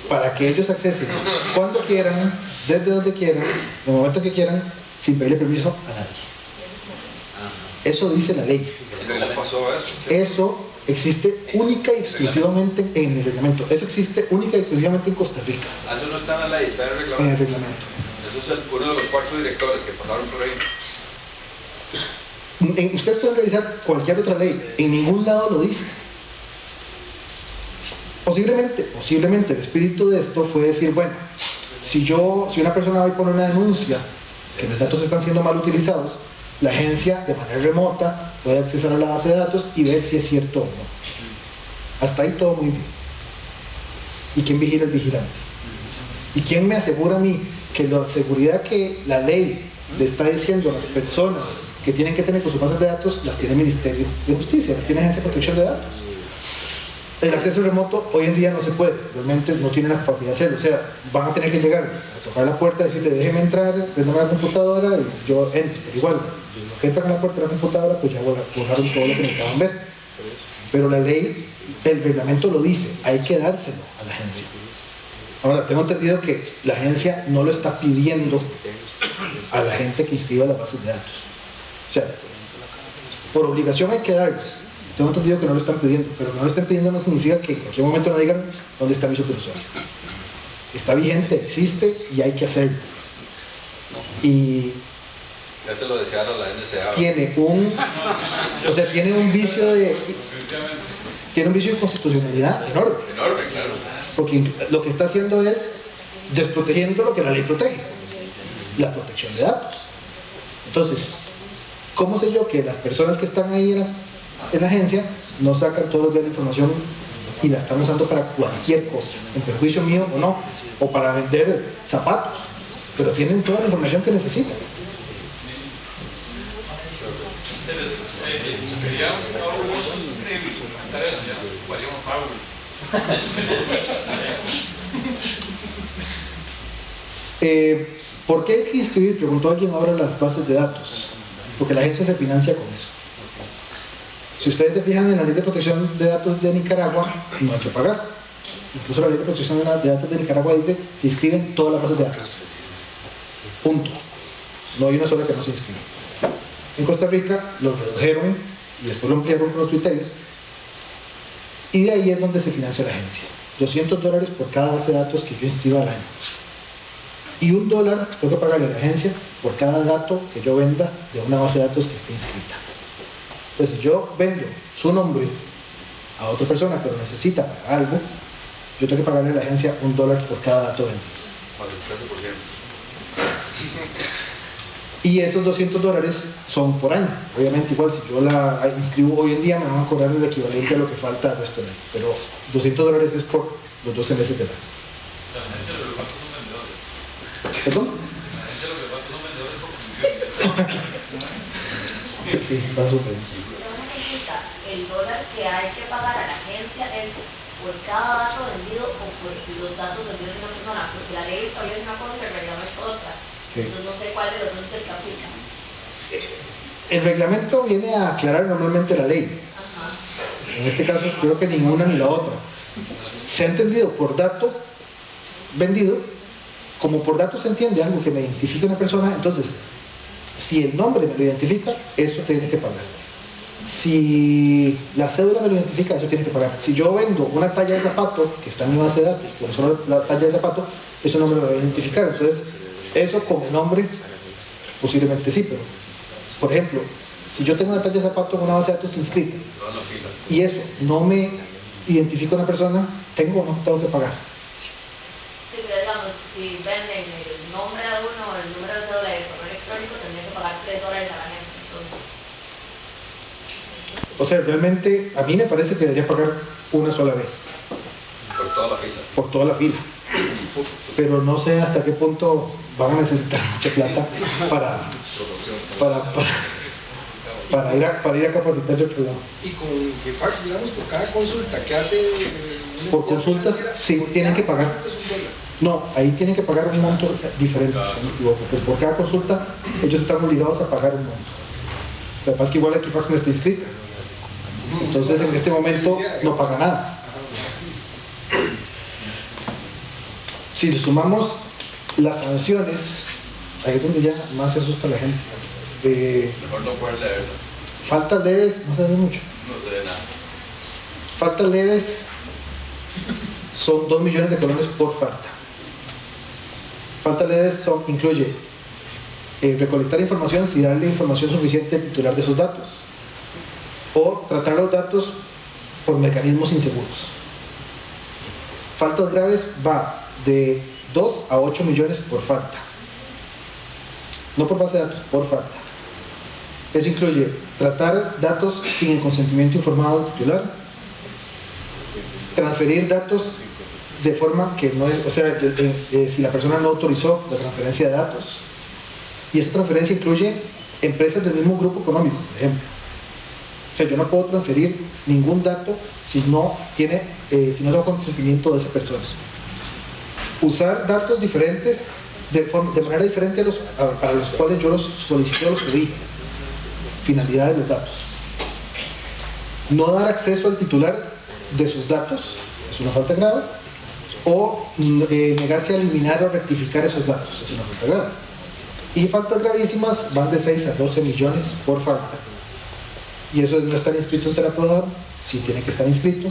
A: para que ellos accesen cuando quieran, desde donde quieran, en el momento que quieran, sin pedirle permiso a nadie. Eso dice la ley.
B: ¿Cómo pasó eso?
A: Eso existe única y exclusivamente en el reglamento. Eso existe única y exclusivamente en Costa Rica.
B: Eso no está en la ley, está en el
A: En el
B: reglamento.
A: reglamento.
B: Eso es uno de los 4 directores que pasaron por ahí.
A: Ustedes pueden revisar cualquier otra ley, en ningún lado lo dice. Posiblemente el espíritu de esto fue decir, bueno, si una persona va y pone una denuncia que los datos están siendo mal utilizados, la agencia de manera remota puede acceder a la base de datos y ver si es cierto o no. Hasta ahí todo muy bien. ¿Y quién vigila el vigilante? ¿Y quién me asegura a mí que la seguridad que la ley le está diciendo a las personas que tienen que tener con sus bases de datos las tiene el Ministerio de Justicia, las tiene la Agencia de Protección de Datos? El acceso remoto hoy en día no se puede, realmente no tienen la capacidad de hacerlo, o sea, van a tener que llegar a tocar la puerta, decirle déjeme entrar, préndame la computadora y yo entro, pero igual, los que entran a la puerta de la computadora pues ya borraron todo lo que necesitaban ver, pero la ley, el reglamento lo dice, hay que dárselo a la agencia. Ahora, tengo entendido que la agencia no lo está pidiendo a la gente que inscriba las bases de datos, o sea, por obligación hay que darles. Tengo entendido que no lo están pidiendo, pero no lo están pidiendo no significa que en cualquier momento no digan dónde está mi superusuario. Está vigente, existe y hay que hacerlo. Y
B: ya se lo desearon a la NSA.
A: tiene un vicio de inconstitucionalidad enorme.
B: Enorme, claro.
A: Porque lo que está haciendo es desprotegiendo lo que la ley protege, la protección de datos. Entonces, ¿cómo sé yo que las personas que están ahí en la agencia no sacan todos los días la información y la están usando para cualquier cosa, en perjuicio mío o no, o para vender zapatos, pero tienen toda la información que necesitan? ¿Por qué hay que inscribir? Preguntó alguien ahora las bases de datos. Porque la agencia se financia con eso. Si ustedes se fijan en la ley de protección de datos de Nicaragua, no hay que pagar. Incluso la ley de protección de datos de Nicaragua dice se inscriben todas las bases de datos. Punto. No hay una sola que no se inscribe. En Costa Rica lo redujeron y después lo ampliaron con los criterios. Y de ahí es donde se financia la agencia. $200 por cada base de datos que yo inscriba al año. Y $1 tengo que pagarle a la agencia por cada dato que yo venda de una base de datos que esté inscrita. Entonces, si yo vendo su nombre a otra persona que lo necesita para algo, yo tengo que pagarle a la agencia $1 por cada dato vendido.
B: Más el 13%.
A: Y esos $200 son por año. Obviamente, igual, si yo la inscribo hoy en día, me van a cobrar el equivalente a lo que falta al resto del año. Pero $200 es por los 12 meses del año.
J: La agencia lo que falta son vendedores.
A: ¿Perdón?
J: La agencia lo que falta son vendedores por comisión.
A: Sí, más o menos.
G: ¿El dólar que hay que pagar a la agencia es por cada dato vendido o por los datos vendidos de una persona? Porque la ley establece una cosa y el reglamento otra.
A: Sí.
G: Entonces no sé cuál de los dos es el que aplica.
A: El reglamento viene a aclarar normalmente la ley.
G: Ajá.
A: En este caso creo que ninguna ni la otra. Se ha entendido por dato vendido, como por dato se entiende algo que me identifica una persona, entonces si el nombre me lo identifica, eso tiene que pagar. Si la cédula me lo identifica, eso tiene que pagar. Si yo vendo una talla de zapato que está en mi base de datos, por solo la talla de zapato, eso no me lo va a identificar. Entonces, eso con el nombre, posiblemente sí, pero, por ejemplo, si yo tengo una talla de zapato en una base de datos inscrita y eso no me identifica una persona, ¿tengo o no tengo que pagar?
G: Sí, pero digamos, si venden el nombre de uno, el número de cédula y el correo electrónico, tendría que pagar $3 a la agencia. Entonces,
A: o sea, realmente a mí me parece que debería pagar una sola vez.
B: Por toda la fila.
A: Por toda la fila. Pero no sé hasta qué punto van a necesitar mucha plata para ir a capacitarse.
F: Y con GIFAX, digamos, por cada consulta que hace...
A: Por consultas, sí, tienen que pagar. No, ahí tienen que pagar un monto diferente, si no me equivoco. Pues por cada consulta, ellos están obligados a pagar un monto. Lo que pasa es que igual Equifax no está inscrita. Entonces, en este momento, no paga nada. Si le sumamos las sanciones, ahí es donde ya más se asusta la gente.
B: Mejor no poder leerlo.
A: Faltas leves, no se ve mucho.
B: No se ve nada.
A: Faltas leves son 2 millones de colones por falta. Faltas leves incluye recolectar información sin darle información suficiente al titular de esos datos, o tratar los datos por mecanismos inseguros. Faltas graves va de 2 a 8 millones por falta. No por base de datos, por falta. Eso incluye tratar datos sin el consentimiento informado del titular, transferir datos de forma que no es, o sea, si la persona no autorizó la transferencia de datos, y esta transferencia incluye empresas del mismo grupo económico, por ejemplo. O sea, yo no puedo transferir ningún dato si no tengo consentimiento de esa persona. Usar datos diferentes de manera diferente para los cuales yo los solicité o los pedí. Finalidad de los datos. No dar acceso al titular de sus datos, es una falta grave, o negarse a eliminar o rectificar esos datos, es una falta grave. Y faltas gravísimas van de 6 a 12 millones por falta. Y eso no estar inscrito será aprobado, sí tiene que estar inscrito.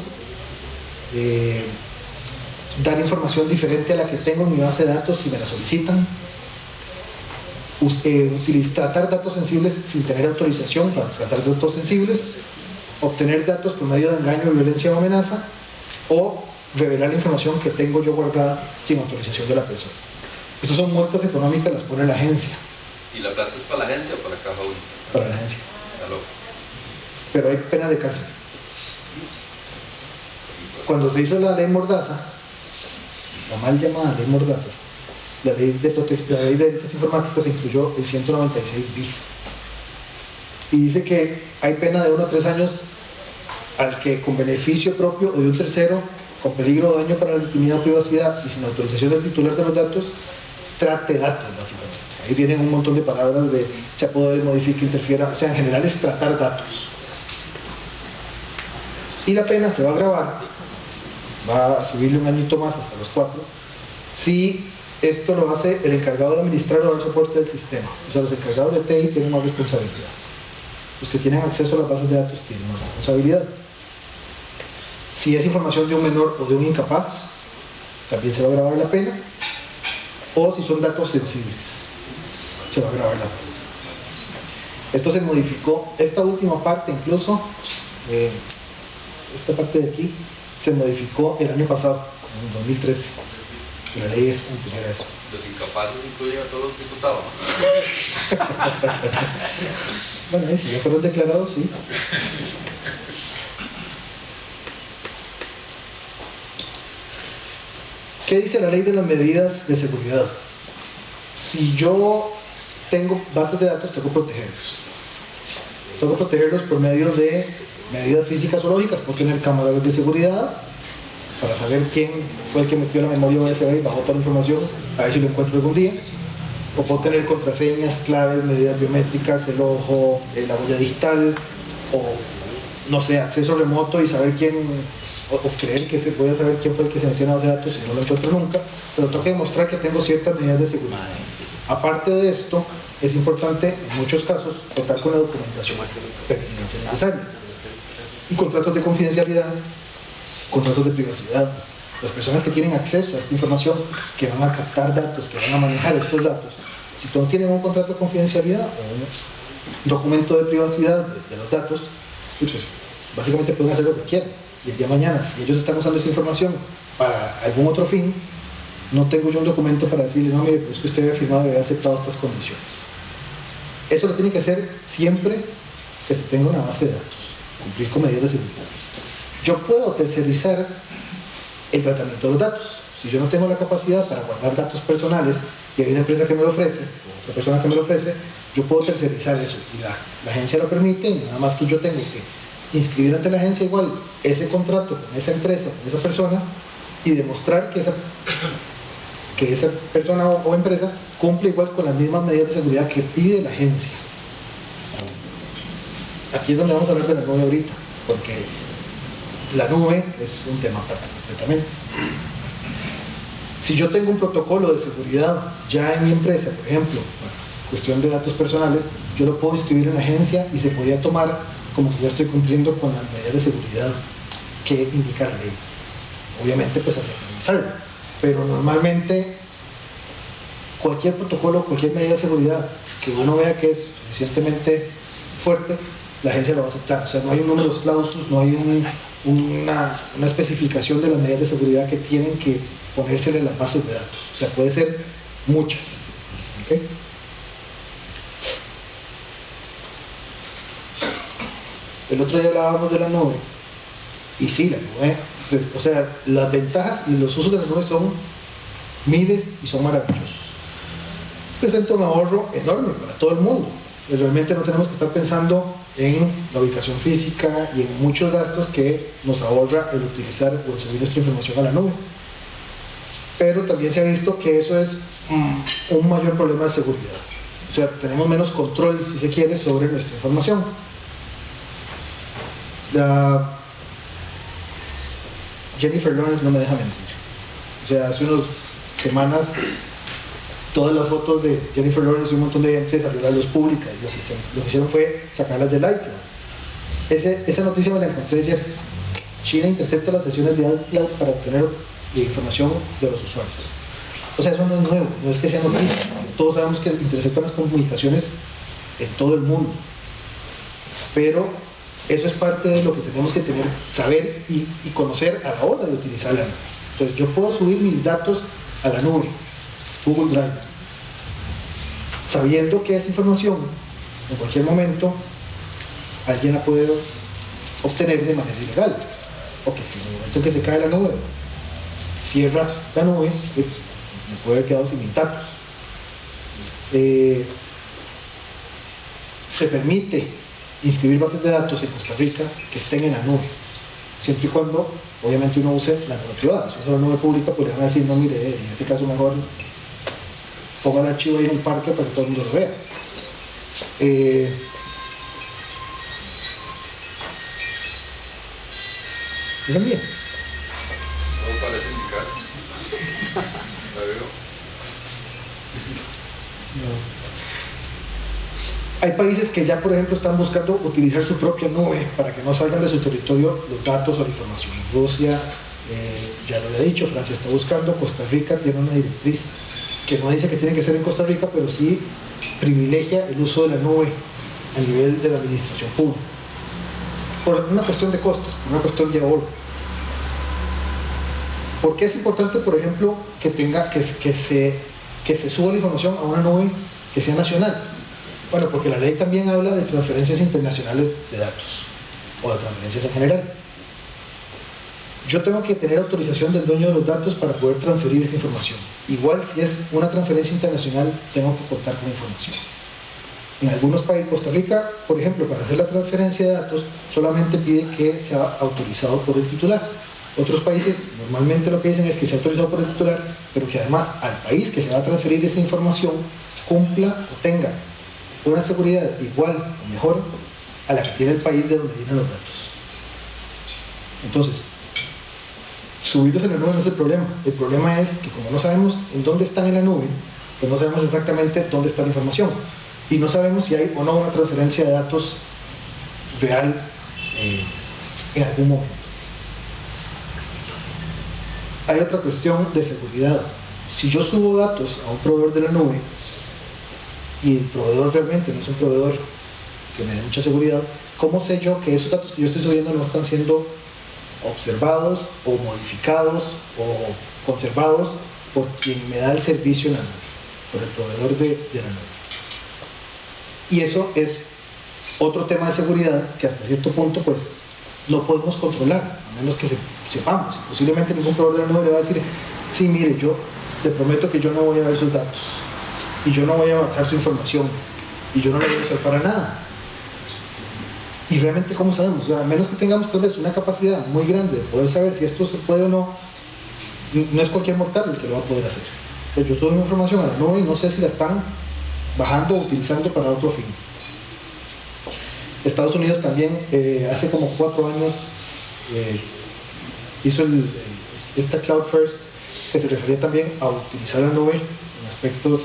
A: Dar información diferente a la que tengo en mi base de datos si me la solicitan. Tratar datos sensibles sin tener autorización para tratar datos sensibles. Obtener datos por medio de engaño, violencia o amenaza. O revelar la información que tengo yo guardada sin autorización de la persona. Estas son multas económicas, las pone la agencia.
B: ¿Y la plata es para la agencia o para la caja única?
A: Para la agencia.
B: Está loco.
A: Pero hay pena de cárcel. Cuando se hizo la ley Mordaza, la mal llamada ley Mordaza, la ley de delitos informáticos incluyó el 196 bis. Y dice que hay pena de 1 a 3 años al que con beneficio propio o de un tercero, con peligro o daño para la intimidad o privacidad y sin autorización del titular de los datos, trate datos, básicamente. Ahí tienen un montón de palabras de se apodere, modifique, interfiera, o sea, en general es tratar datos. Y la pena se va a agravar, va a subirle un añito más hasta los 4, si esto lo hace el encargado de administrar o dar soporte del sistema. O sea, los encargados de TI tienen más responsabilidad. Los que tienen acceso a las bases de datos tienen más responsabilidad. Si es información de un menor o de un incapaz, también se va a agravar la pena. O si son datos sensibles, se va a agravar la pena. Esto se modificó, esta última parte incluso, esta parte de aquí, se modificó el año pasado, en 2013. La ley es anterior a eso.
B: Los incapaces incluyen a todos los diputados.
A: Bueno, si ya fueron declarados, sí. ¿Qué dice la ley de las medidas de seguridad? Si yo tengo bases de datos, tengo que protegerlos. Tengo que protegerlos por medio de medidas físicas o lógicas. Puedo tener cámaras de seguridad para saber quién fue el que metió la memoria USB y bajó toda la información, a ver si lo encuentro algún día. O puedo tener contraseñas, claves, medidas biométricas, el ojo, la huella digital, o no sé, acceso remoto y saber quién, o creer que se puede saber quién fue el que se metió en la base de datos y no lo encuentro nunca, pero tengo que demostrar que tengo ciertas medidas de seguridad. Aparte de esto, es importante en muchos casos contar con la documentación pertinente y necesaria. Y contratos de confidencialidad, contratos de privacidad. Las personas que tienen acceso a esta información, que van a captar datos, que van a manejar estos datos, si no tienen un contrato de confidencialidad o un documento de privacidad de los datos, pues básicamente pueden hacer lo que quieran. Y el día de mañana, si ellos están usando esa información para algún otro fin, no tengo yo un documento para decirle, no, mire, es que usted había firmado y había aceptado estas condiciones. Eso lo tiene que hacer siempre que se tenga una base de datos, cumplir con medidas de seguridad. Yo puedo tercerizar el tratamiento de los datos. Si yo no tengo la capacidad para guardar datos personales y hay una empresa que me lo ofrece, o otra persona que me lo ofrece, yo puedo tercerizar eso y la agencia lo permite, y nada más que yo tengo que inscribir ante la agencia igual ese contrato con esa empresa, con esa persona, y demostrar que esa persona o empresa cumple igual con las mismas medidas de seguridad que pide la agencia. Aquí es donde vamos a hablar de la nube ahorita, porque la nube es un tema para completamente. Si yo tengo un protocolo de seguridad ya en mi empresa, por ejemplo, cuestión de datos personales, yo lo puedo inscribir en la agencia y se podría tomar como que ya estoy cumpliendo con las medidas de seguridad que indica la ley. Obviamente pues habría que revisarlo, pero normalmente cualquier protocolo, cualquier medida de seguridad que uno vea que es suficientemente fuerte, la agencia lo va a aceptar. O sea, no hay un número de clausus, no hay una especificación de las medidas de seguridad que tienen que ponérsele en las bases de datos. O sea, puede ser muchas. ¿Okay? El otro día hablábamos de la nube, y sí, la nube, o sea, las ventajas y los usos de la nube son miles y son maravillosos. Presenta un ahorro enorme para todo el mundo. Realmente no tenemos que estar pensando en la ubicación física y en muchos gastos que nos ahorra el utilizar o el subir nuestra información a la nube. Pero también se ha visto que eso es un mayor problema de seguridad. O sea, tenemos menos control, si se quiere, sobre nuestra información. Jennifer Lawrence no me deja mentir. O sea, hace unas semanas todas las fotos de Jennifer Lawrence y un montón de gente salió a la luz pública y lo que hicieron fue sacarlas del iCloud. Esa noticia me la encontré ayer. China intercepta las sesiones de iCloud para obtener información de los usuarios. O sea, eso no es nuevo, no es que sea noticia. Todos sabemos que interceptan las comunicaciones en todo el mundo. Pero eso es parte de lo que tenemos que saber y conocer a la hora de utilizar la nube. Entonces, yo puedo subir mis datos a la nube, Google Drive, sabiendo que esa información en cualquier momento alguien la puede obtener de manera ilegal, o que si en el momento en que se cae la nube cierra la nube, pues, me puede haber quedado sin mis datos. Se permite inscribir bases de datos en Costa Rica que estén en la nube, siempre y cuando obviamente uno use la nube privada. Si usa la nube pública, podrían decir, no, mire, en ese caso mejor ponga el archivo ahí en el parque para que todo el mundo lo vea. ¿Están bien?
B: Todo parece indicar. ¿La veo?
A: No. Hay países que ya, por ejemplo, están buscando utilizar su propia nube para que no salgan de su territorio los datos o la información. Rusia, ya lo había dicho, Francia está buscando, Costa Rica tiene una directriz que no dice que tiene que ser en Costa Rica, pero sí privilegia el uso de la nube a nivel de la administración pública. Por una cuestión de costos, por una cuestión de ahorro. ¿Por qué es importante, por ejemplo, que se suba la información a una nube que sea nacional? Bueno, porque la ley también habla de transferencias internacionales de datos, o de transferencias en general. Yo tengo que tener autorización del dueño de los datos para poder transferir esa información. Igual si es una transferencia internacional, tengo que contar con información. En algunos países, Costa Rica, por ejemplo, para hacer la transferencia de datos, solamente pide que sea autorizado por el titular. Otros países, normalmente lo que dicen es que sea autorizado por el titular, pero que además al país que se va a transferir esa información, cumpla o tenga una seguridad igual o mejor a la que tiene el país de donde vienen los datos. Entonces, subirlos en la nube no es el problema. El problema es que como no sabemos en dónde están en la nube, pues no sabemos exactamente dónde está la información. Y no sabemos si hay o no una transferencia de datos real en algún momento. Hay otra cuestión de seguridad. Si yo subo datos a un proveedor de la nube, y el proveedor realmente no es un proveedor que me dé mucha seguridad, ¿cómo sé yo que esos datos que yo estoy subiendo no están siendo observados o modificados o conservados por quien me da el servicio en la nube, por el proveedor de la nube? Y eso es otro tema de seguridad que hasta cierto punto pues no podemos controlar, a menos que sepamos. Posiblemente ningún proveedor de la nube le va a decir, sí, mire, yo le prometo que yo no voy a ver sus datos y yo no voy a bajar su información y yo no la voy a usar para nada. Y realmente, ¿cómo sabemos? O sea, a menos que tengamos tal vez una capacidad muy grande de poder saber si esto se puede o no, no es cualquier mortal el que lo va a poder hacer. Entonces, yo subo mi información a la nube y no sé si la están bajando o utilizando para otro fin. Estados Unidos también hace como 4 años hizo esta Cloud First, que se refería también a utilizar la nube en aspectos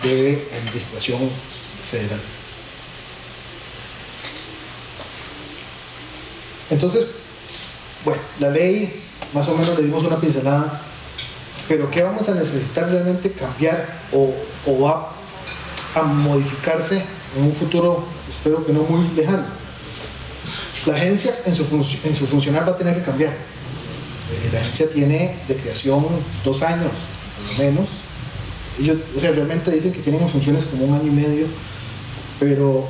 A: de administración federal. Entonces, bueno, la ley más o menos le dimos una pincelada, pero ¿qué vamos a necesitar realmente cambiar o va a modificarse en un futuro, espero que no muy lejano? La agencia en su funcionar va a tener que cambiar. La agencia tiene de creación 2 años, por lo menos. Ellos, o sea, realmente dicen que tienen funciones como 1 año y medio, pero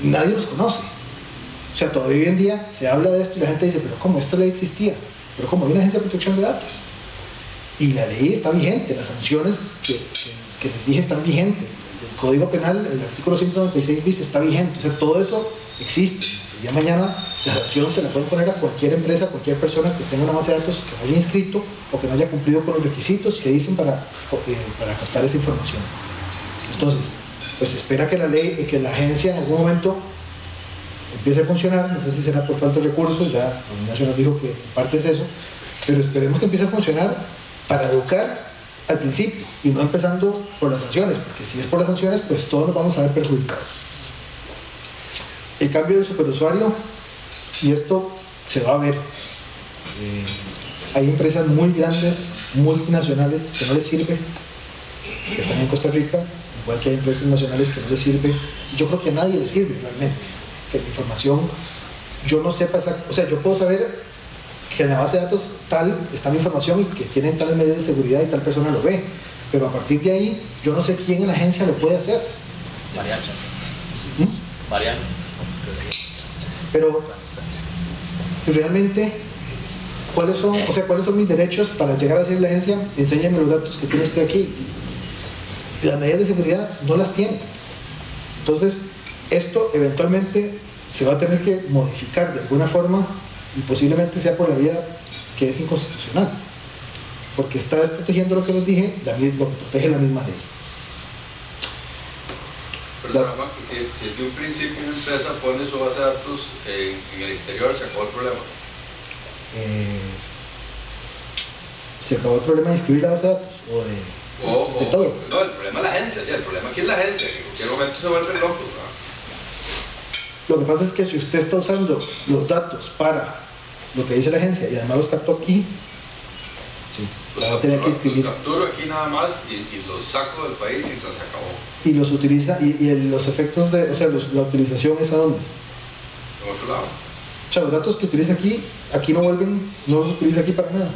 A: nadie los conoce. O sea, todavía hoy en día se habla de esto y la gente dice, pero ¿cómo? Esta ley existía. Pero ¿cómo? Hay una agencia de protección de datos. Y la ley está vigente, las sanciones que les dije están vigentes. El Código Penal, el artículo 196 bis está vigente. O sea, todo eso existe. El día de mañana la sanción se la pueden poner a cualquier empresa, a cualquier persona que tenga una base de datos que no haya inscrito o que no haya cumplido con los requisitos que dicen para captar esa información. Entonces, pues se espera que la ley, que la agencia en algún momento empiece a funcionar. No sé si será por falta de recursos, ya la Ignacio nos dijo que en parte es eso, pero esperemos que empiece a funcionar para educar al principio y no empezando por las sanciones, porque si es por las sanciones, pues todos nos vamos a ver perjudicados. El cambio del superusuario, y esto se va a ver, hay empresas muy grandes, multinacionales, que no les sirve, que están en Costa Rica, igual que hay empresas nacionales que no les sirve. Yo creo que a nadie le sirve realmente que la información, yo no sepa o sea, yo puedo saber que en la base de datos tal está mi información y que tienen tales medidas de seguridad y tal persona lo ve, pero a partir de ahí yo no sé quién en la agencia lo puede hacer.
I: Mariano.
A: Pero realmente, ¿cuáles son mis derechos para llegar a decir la agencia, enséñame los datos que tiene usted aquí? Y las medidas de seguridad no las tiene. Entonces, esto eventualmente se va a tener que modificar de alguna forma y posiblemente sea por la vía que es inconstitucional, porque está desprotegiendo lo que les dije, lo que protege la misma ley.
B: Perdón, si desde un principio una empresa pone su base de datos en el exterior, se acabó el problema.
A: ¿Se acabó el problema de inscribir la base de datos? ¿O de todo?
B: No, el problema es la agencia, sí, el problema aquí es la agencia, que en cualquier momento se vuelven locos, ¿no?
A: Lo que pasa es que si usted está usando los datos para lo que dice la agencia y además los captó aquí, sí, la va a tener que inscribir.
B: Los capturo aquí nada más y los saco del país y se acabó.
A: Y los utiliza, los efectos de, o sea, la utilización es a dónde?
B: En otro lado.
A: O sea, los datos que utiliza aquí no los utiliza aquí para nada.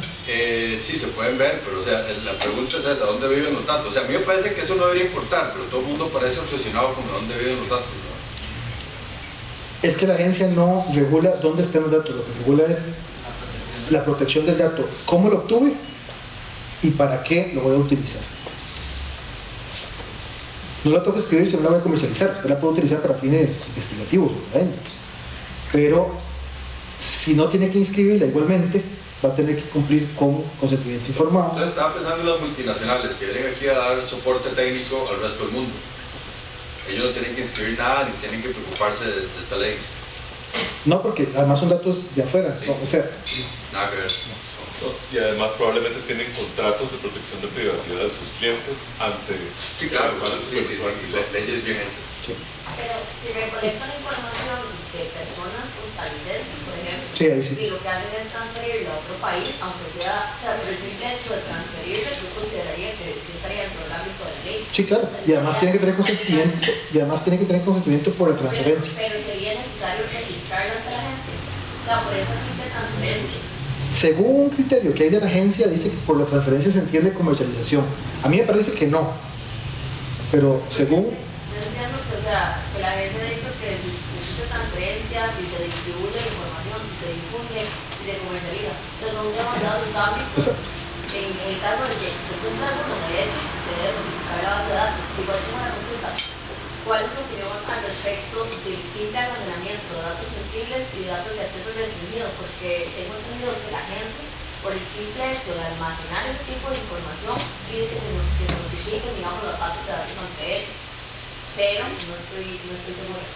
B: Sí, se pueden ver, pero o sea, la pregunta es esa, ¿dónde viven los datos? O sea, a mí me parece que eso no debería importar, pero todo el mundo parece obsesionado con dónde viven los datos, ¿no?
A: Es que la agencia no regula dónde estén los datos, lo que regula es la protección del dato, cómo lo obtuve y para qué lo voy a utilizar. No la tengo que escribir si no la voy a comercializar, usted la puede utilizar para fines investigativos o académicos, pero si no tiene que inscribirla igualmente, va a tener que cumplir con consentimiento informado.
B: Entonces estaba pensando en las multinacionales que vienen aquí a dar soporte técnico al resto del mundo. Ellos no tienen que inscribir nada ni tienen que preocuparse de esta ley.
A: No, porque además son datos de afuera,
B: Sí.
A: ¿no? O sea,
B: Nada que ver.
C: Y además probablemente tienen contratos de protección de privacidad de sus clientes ante
B: Sí, claro,
C: las
B: leyes bien hechas.
A: sí.
G: Pero si recolectan información de personas costarricenses, por ejemplo,
A: Sí, ahí sí.
G: y lo que hacen es transferirla a otro país, aunque sea, o sea, por el simple hecho de transferirla, yo consideraría que sí estaría dentro del ámbito de la ley.
A: Sí, claro, y además tiene que tener consentimiento, por la transferencia.
G: Pero sería necesario registrarlo ante la gente, o sea, por esa simple transferencia.
A: Según un criterio que hay de la agencia, dice que por la transferencia se entiende comercialización. A mí me parece que no, pero según...
G: Yo entiendo que, o sea, que la agencia ha dicho que si existe transferencia, si se distribuye la información, si se difunde, si se comercializa. Entonces son demasiados ámbitos.
A: Exacto.
G: En el caso de que se cumpla con los derechos, se debe modificar la base de datos. Igual tengo una consulta. ¿Cuál es su opinión al respecto del simple almacenamiento de datos sensibles y de datos de acceso restringido? Porque tengo entendido que la gente, por el simple hecho de almacenar ese tipo de información, pide que se notifiquen, digamos, las bases de datos ante ellos. Pero no estoy segura.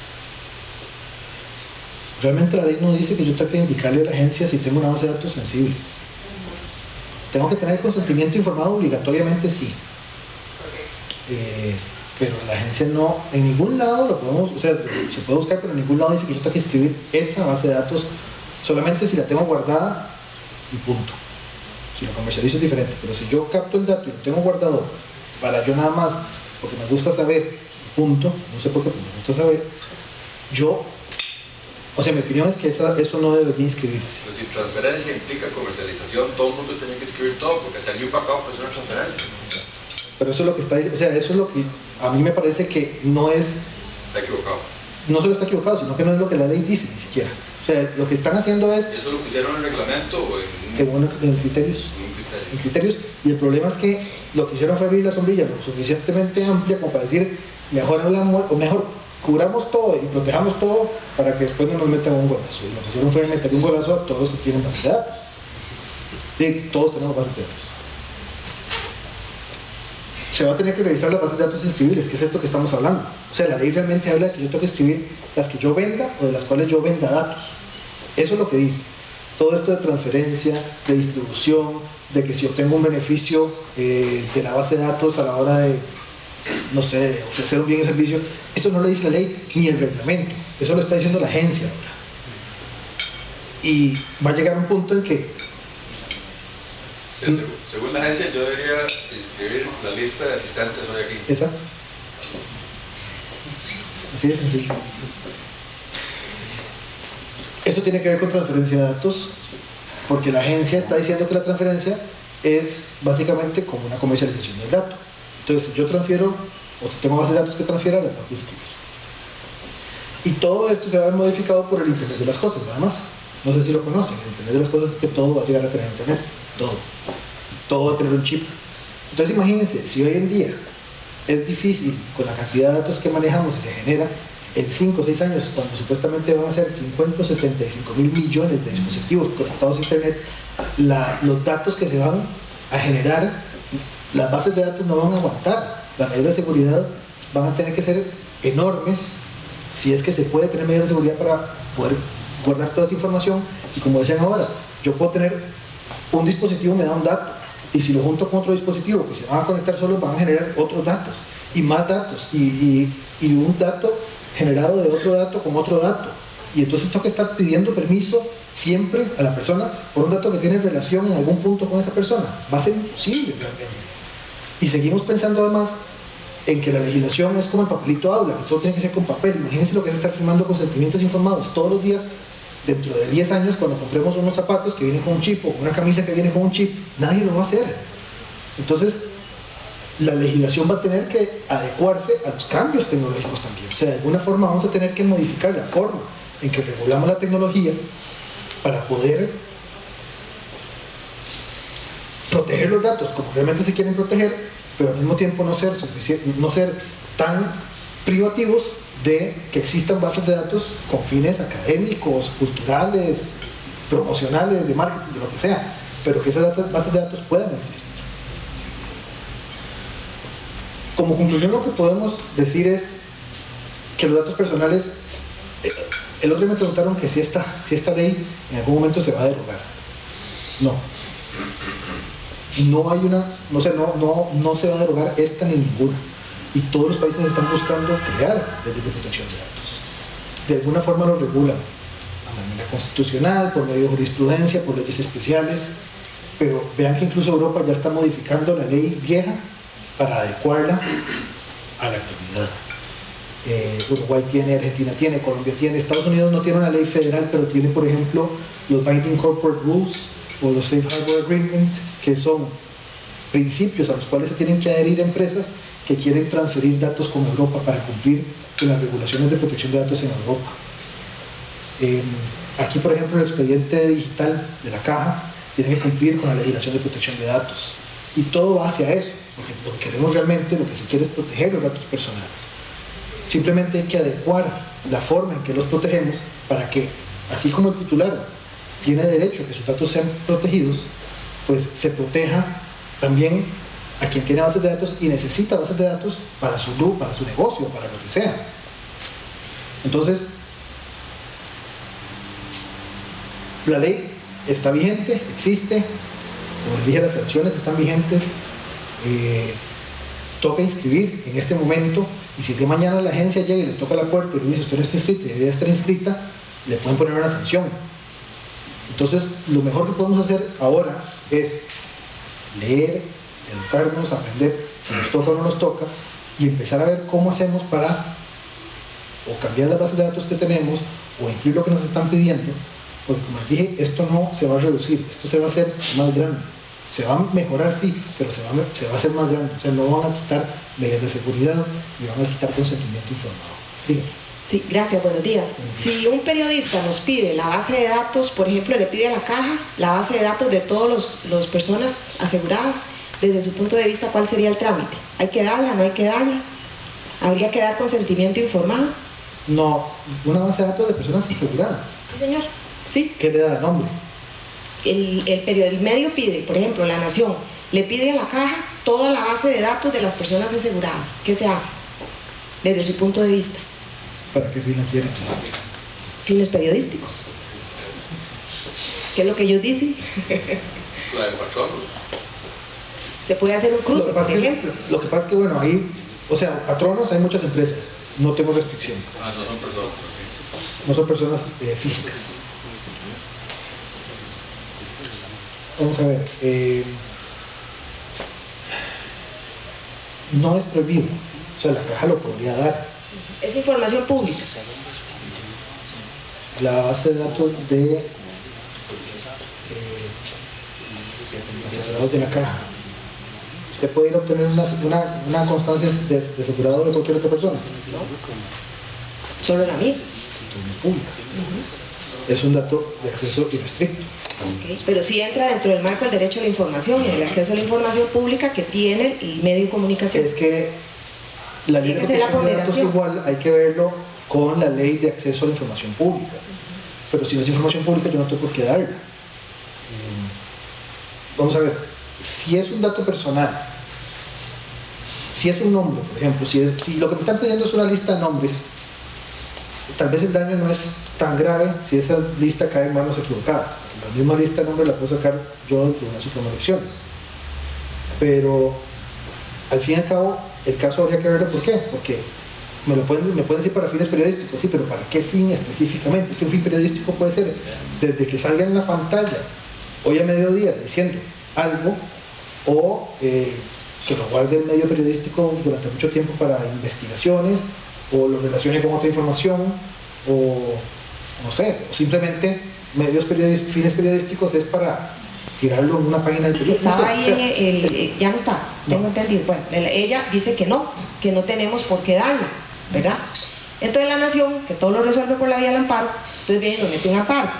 A: Realmente la ley no dice que yo tenga que indicarle a la agencia si tengo una base de datos sensibles. Tengo que tener consentimiento informado obligatoriamente, sí. Pero la agencia no, en ningún lado lo podemos, o sea, se puede buscar, pero en ningún lado dice que yo tengo que escribir esa base de datos, solamente si la tengo guardada y punto. Si lo comercializo es diferente, pero si yo capto el dato y lo tengo guardado para yo nada más, porque me gusta saber, punto, no sé por qué, pero me gusta saber, o sea, mi opinión es que eso no debería inscribirse.
B: Pero si transferencia implica comercialización, todo el mundo tiene que escribir todo, porque hacer new backup es una transferencia.
A: Pero eso es lo que está, o sea, eso es lo que a mí me parece que no es...
B: Está equivocado.
A: No solo está equivocado, sino que no es lo que la ley dice ni siquiera. O sea, lo que están haciendo es...
B: ¿Y eso lo pusieron en el reglamento o
A: en criterios? En criterios. Y el problema es que lo que hicieron fue abrir la sombrilla lo suficientemente amplia como para decir, mejor hablamos, o mejor cubramos todo y protejamos todo para que después no nos metan un golazo. Y lo que hicieron fue meter un golazo a todos los que tienen bases de datos. Y todos tenemos bases de datos. Se va a tener que revisar las bases de datos inscribibles, que es esto que estamos hablando. O sea, la ley realmente habla de que yo tengo que escribir las que yo venda o de las cuales yo venda datos. Eso es lo que dice. Todo esto de transferencia, de distribución, de que si obtengo un beneficio de la base de datos a la hora de, no sé, de ofrecer un bien o servicio, eso no lo dice la ley ni el reglamento, eso lo está diciendo la agencia ahora. Y va a llegar un punto en que...
B: Según la agencia, yo debería inscribir la lista de asistentes hoy aquí.
A: Exacto. Así de sencillo. Eso tiene que ver con transferencia de datos, porque la agencia está diciendo que la transferencia es básicamente como una comercialización del dato. Entonces, yo transfiero, o tengo bases de datos que transfieran, las tengo que escribir. Y todo esto se va a ver modificado por el Internet de las cosas, además. No sé si lo conocen, el Internet de las cosas es que todo va a llegar a tener Internet, todo va a tener un chip. Entonces imagínense, si hoy en día es difícil con la cantidad de datos que manejamos y se genera, en 5 o 6 años, cuando supuestamente van a ser 50 o 75 mil millones de dispositivos conectados a Internet, los datos que se van a generar, las bases de datos no van a aguantar. Las medidas de seguridad van a tener que ser enormes, si es que se puede tener medidas de seguridad para poder guardar toda esa información. Y como decían ahora, yo puedo tener un dispositivo, me da un dato, y si lo junto con otro dispositivo que se van a conectar solos, van a generar otros datos y más datos y un dato generado de otro dato con otro dato, y entonces tengo que estar pidiendo permiso siempre a la persona por un dato que tiene relación en algún punto con esa persona. Va a ser imposible realmente. Y seguimos pensando además en que la legislación es como el papelito habla, que todo tiene que ser con papel. Imagínense lo que es estar firmando consentimientos informados todos los días. Dentro de 10 años, cuando compremos unos zapatos que vienen con un chip o una camisa que viene con un chip, nadie lo va a hacer. Entonces, la legislación va a tener que adecuarse a los cambios tecnológicos también. O sea, de alguna forma vamos a tener que modificar la forma en que regulamos la tecnología para poder proteger los datos como realmente se quieren proteger, pero al mismo tiempo no ser tan privativos de que existan bases de datos con fines académicos, culturales, promocionales, de marketing, de lo que sea, pero que esas bases de datos puedan existir. Como conclusión, lo que podemos decir es que los datos personales, el otro día me preguntaron que si esta ley en algún momento se va a derogar. No hay no se va a derogar esta ni ninguna. Y todos los países están buscando crear leyes de protección de datos. De alguna forma lo regulan, a manera constitucional, por medio de jurisprudencia, por leyes especiales, pero vean que incluso Europa ya está modificando la ley vieja para adecuarla a la actualidad. Uruguay tiene, Argentina tiene, Colombia tiene, Estados Unidos no tiene una ley federal, pero tiene, por ejemplo, los Binding Corporate Rules o los Safe Harbor Agreement, que son principios a los cuales se tienen que adherir empresas que quieren transferir datos con Europa para cumplir con las regulaciones de protección de datos en Europa. Aquí, por ejemplo, el expediente digital de la caja tiene que cumplir con la legislación de protección de datos. Y todo va hacia eso, porque lo que queremos realmente, lo que se quiere es proteger los datos personales. Simplemente hay que adecuar la forma en que los protegemos para que, así como el titular tiene derecho a que sus datos sean protegidos, pues se proteja también a quien tiene bases de datos y necesita bases de datos para su negocio, para lo que sea. Entonces, la ley está vigente, existe, como les dije, las sanciones están vigentes, toca inscribir en este momento, y si de mañana la agencia llega y les toca la puerta y le dice usted no está inscrita y debería estar inscrita, le pueden poner una sanción. Entonces, lo mejor que podemos hacer ahora es leer, educarnos, aprender si nos toca o no nos toca, y empezar a ver cómo hacemos para o cambiar las bases de datos que tenemos o incluir lo que nos están pidiendo, porque como les dije, esto no se va a reducir, esto se va a hacer más grande. Se va a mejorar, sí, pero se va a hacer más grande. O sea, no van a quitar medidas de seguridad y van a quitar consentimiento informado. Dígame.
K: Sí, gracias, buenos días. Si un periodista nos pide la base de datos, por ejemplo, le pide a la caja la base de datos de todas las personas aseguradas, desde su punto de vista, ¿cuál sería el trámite? ¿Hay que darla, no hay que darla? ¿Habría que dar consentimiento informado?
A: No, una base de datos de personas aseguradas.
K: Sí, señor. Sí.
A: ¿Qué le da el nombre?
K: El medio pide, por ejemplo, La Nación, le pide a la caja toda la base de datos de las personas aseguradas. ¿Qué se hace? Desde su punto de vista.
A: ¿Para qué fin la quieren?
K: Fines periodísticos. ¿Qué es lo que ellos dicen?
B: La de patronos.
K: Se puede hacer un cruce, por ejemplo.
A: Lo que pasa es que, bueno, ahí, o sea, patronos hay muchas empresas, no tengo restricción.
B: Ah, no son personas.
A: No son personas físicas. Vamos a ver, no es prohibido, o sea, la caja lo podría dar.
K: Es información pública.
A: La base de datos de asegurados de la caja. Usted puede ir a obtener una constancia de asegurado de cualquier otra persona.
K: Solo la mía.
A: Entonces es pública. Es un dato de acceso irrestricto.
K: Okay. Pero sí entra dentro del marco del derecho a la información y el acceso a la información pública que tiene el medio de comunicación.
A: Es que la ley de protección de datos igual hay que verlo con la ley de acceso a la información pública. Pero si no es información pública yo no tengo por qué darla. Vamos a ver, si es un dato personal, si es un nombre, por ejemplo, si lo que me están pidiendo es una lista de nombres, tal vez el daño no es tan grave si esa lista cae en manos equivocadas. La misma lista de nombres la puedo sacar yo de unas elecciones. Pero al fin y al cabo, el caso habría que verlo. ¿Por qué? Porque me pueden decir para fines periodísticos, sí, pero ¿para qué fin específicamente? Es que un fin periodístico puede ser desde que salga en la pantalla hoy a mediodía diciendo algo, o que lo guarde el medio periodístico durante mucho tiempo para investigaciones, o lo relacione con otra información, o no sé, o simplemente fines periodísticos es para tirarlo en una página del periódico.
K: Estaba ahí, ya no está, tengo entendido. Bueno, ella dice que no tenemos por qué darlo, ¿verdad? Entonces La Nación, que todo lo resuelve por la vía del amparo, entonces viene y lo mete en amparo.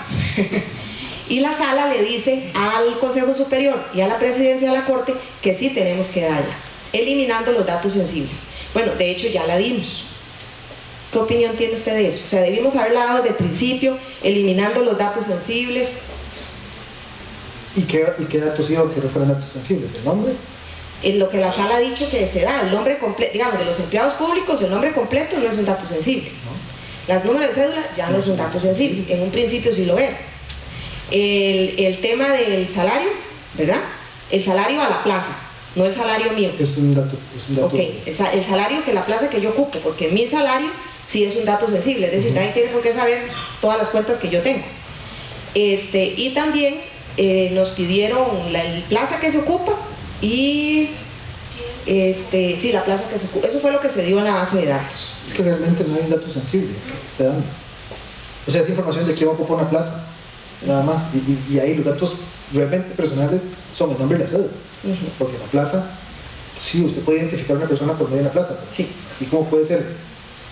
K: Y la sala le dice al Consejo Superior y a la Presidencia de la Corte que sí tenemos que darla, eliminando los datos sensibles. Bueno, de hecho ya la dimos. ¿Qué opinión tiene usted de eso? O sea, debimos haberla dado desde el principio, eliminando los datos sensibles.
A: ¿Y qué datos iban que no fueran datos sensibles? ¿El nombre?
K: En lo que la sala ha dicho que se da, el nombre completo, digamos, de los empleados públicos, el nombre completo no es un dato sensible. Las números de cédula ya no es un dato sensible, en un principio sí lo era. El tema del salario, ¿verdad? El salario a la plaza, no el salario mío.
A: Es un dato.
K: Ok, el salario que la plaza que yo ocupo, porque mi salario sí es un dato sensible, es decir, nadie tiene por qué saber todas las cuentas que yo tengo. Y también nos pidieron la plaza que se ocupa y sí, la plaza que se ocupa. Eso fue lo que se dio en la base de datos.
A: Es que realmente no hay datos sensibles que se esté dando. O sea, es información de quién ocupa una plaza, nada más. Y ahí los datos realmente personales son el nombre y la cédula. Porque la plaza, sí, usted puede identificar a una persona por medio de la plaza.
K: Sí.
A: Así como puede ser,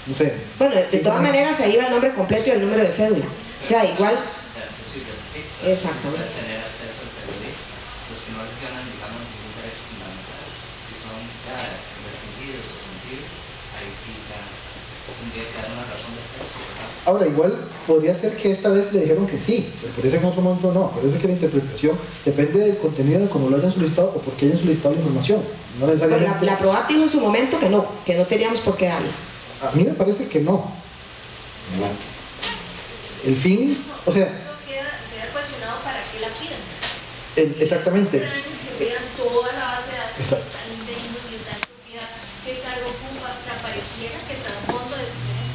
A: no sé.
K: Bueno, de todas maneras se iba el nombre completo y el número de cédula. O sea, igual. Exactamente.
D: Tener acceso al periodista, los que no lesionan, digamos, ningún derecho fundamental, si son ya restringidos o sensibles, ahí sí ya tendría que dar una razón de peso, ¿verdad?
A: Ahora, igual podría ser que esta vez le dijeron que sí, pero parece que en otro momento no. Parece que la interpretación depende del contenido de cómo lo hayan solicitado o por qué hayan solicitado la información. No necesariamente.
K: Pero la PROAT dijo en su momento que no teníamos por qué darle.
A: A mí me parece que no. El fin, o sea.
G: Queda cuestionado para qué la pidan.
A: Exactamente.
G: Pidan toda la base de datos,
A: Exacto.
G: están indemnos y están en propiedad, qué cargo ocupa, o sea, pareciera que está en fondo de.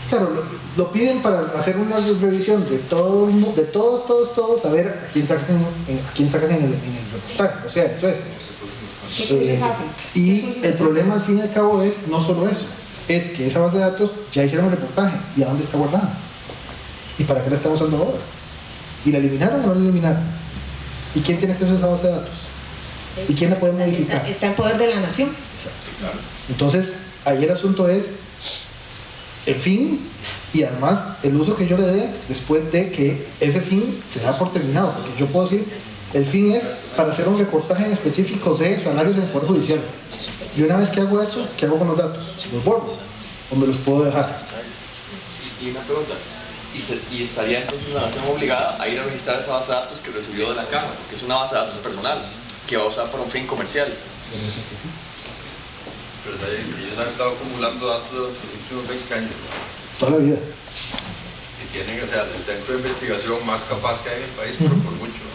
A: Claro, lo piden para hacer una revisión de todos, a ver a quién sacan en el reportaje. O sea, eso es. Y el problema al fin y al cabo es no solo eso, es que esa base de datos ya hicieron el reportaje y a dónde está guardada y para qué la estamos usando ahora, y la eliminaron o no la eliminaron, y quién tiene acceso a esa base de datos y quién la puede modificar.
K: Está en poder de la nación.
A: Exacto. Entonces ahí el asunto es el fin y además el uso que yo le dé después de que ese fin se da por terminado, porque yo puedo decir el fin es para hacer un reportaje en específico de salarios en el Poder Judicial, y una vez que hago eso, ¿qué hago con los datos? ¿Los borro o me los puedo dejar?
L: Y una pregunta, ¿y estaría entonces la nación obligada a ir a registrar esa base de datos que recibió de la caja? Porque es una base de datos personal que va a usar para un fin comercial.
B: Pero ellos han estado acumulando datos de los últimos 20 años.
A: Toda la vida.
B: Y tienen, o sea, el centro de investigación más capaz que hay en el país, pero por mucho.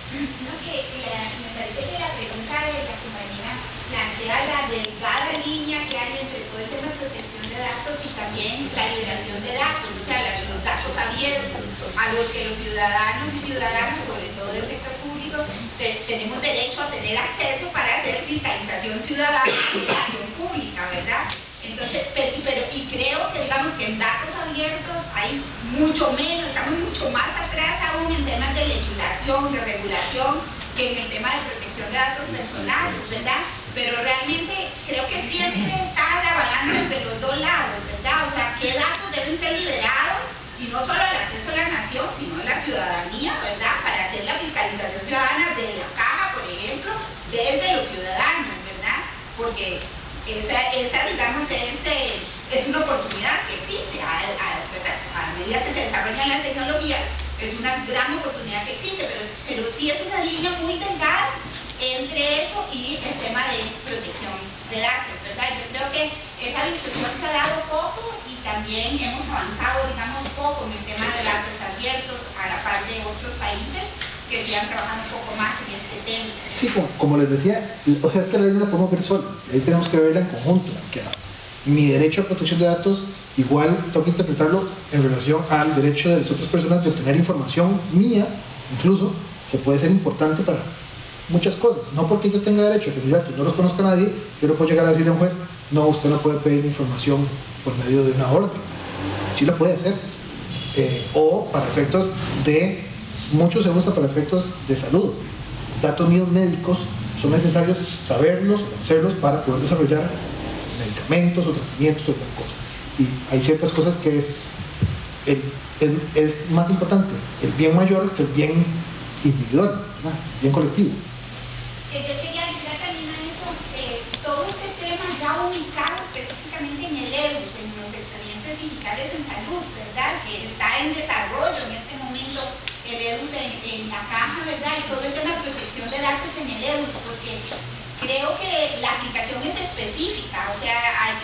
M: No, me parece que la pregunta de la compañera plantea la delgada línea que hay entre todo el tema de protección de datos y también la liberación de datos, o sea, los datos abiertos a los que los ciudadanos y ciudadanas, sobre todo del sector público, tenemos derecho a tener acceso para hacer fiscalización ciudadana y fiscalización pública, ¿verdad? Entonces, y creo que digamos que en datos abiertos hay mucho menos, estamos mucho más atrás aún en temas de legislación, de regulación, que en el tema de protección de datos personales, ¿verdad? Pero realmente creo que siempre está la balanza entre los dos lados, ¿verdad? O sea, qué datos deben ser liberados, y no solo el acceso a la nación, sino a la ciudadanía, ¿verdad? Para hacer la fiscalización ciudadana de la caja, por ejemplo, desde los ciudadanos, ¿verdad? Porque esa digamos, es una oportunidad que existe, a medida que se desarrollan las tecnologías, es una gran oportunidad que existe, pero sí es una línea muy delgada entre eso y el tema de protección de datos, ¿verdad? Yo creo que esa discusión se ha dado poco y también hemos avanzado, digamos, poco en el tema de datos abiertos a la par de otros países que sigan trabajando un poco más en este tema.
A: Sí, como les decía, o sea, es que la ley no la podemos ver sola, ahí tenemos que verla en conjunto, que mi derecho a protección de datos igual tengo que interpretarlo en relación al derecho de las otras personas de obtener información mía, incluso, que puede ser importante para muchas cosas. No porque yo tenga derecho a que mis datos no los conozca nadie, yo no puedo llegar a decirle a un juez, no, usted no puede pedir información por medio de una orden. Sí lo puede hacer. O para efectos de, mucho se usa para efectos de salud. Datos míos médicos son necesarios saberlos, conocerlos para poder desarrollar medicamentos o tratamientos o otras cosas. Y hay ciertas cosas que es más importante el bien mayor que el bien individual, ¿verdad? El bien colectivo.
M: Yo quería agregar también a eso, todo este tema ya ubicado específicamente en el EDUS, en los expedientes digitales en salud, ¿verdad? Que está en desarrollo en este momento el EDUS en la caja, ¿verdad? Y todo el tema de protección de datos en el EDUS, porque creo que la aplicación es específica, o sea, hay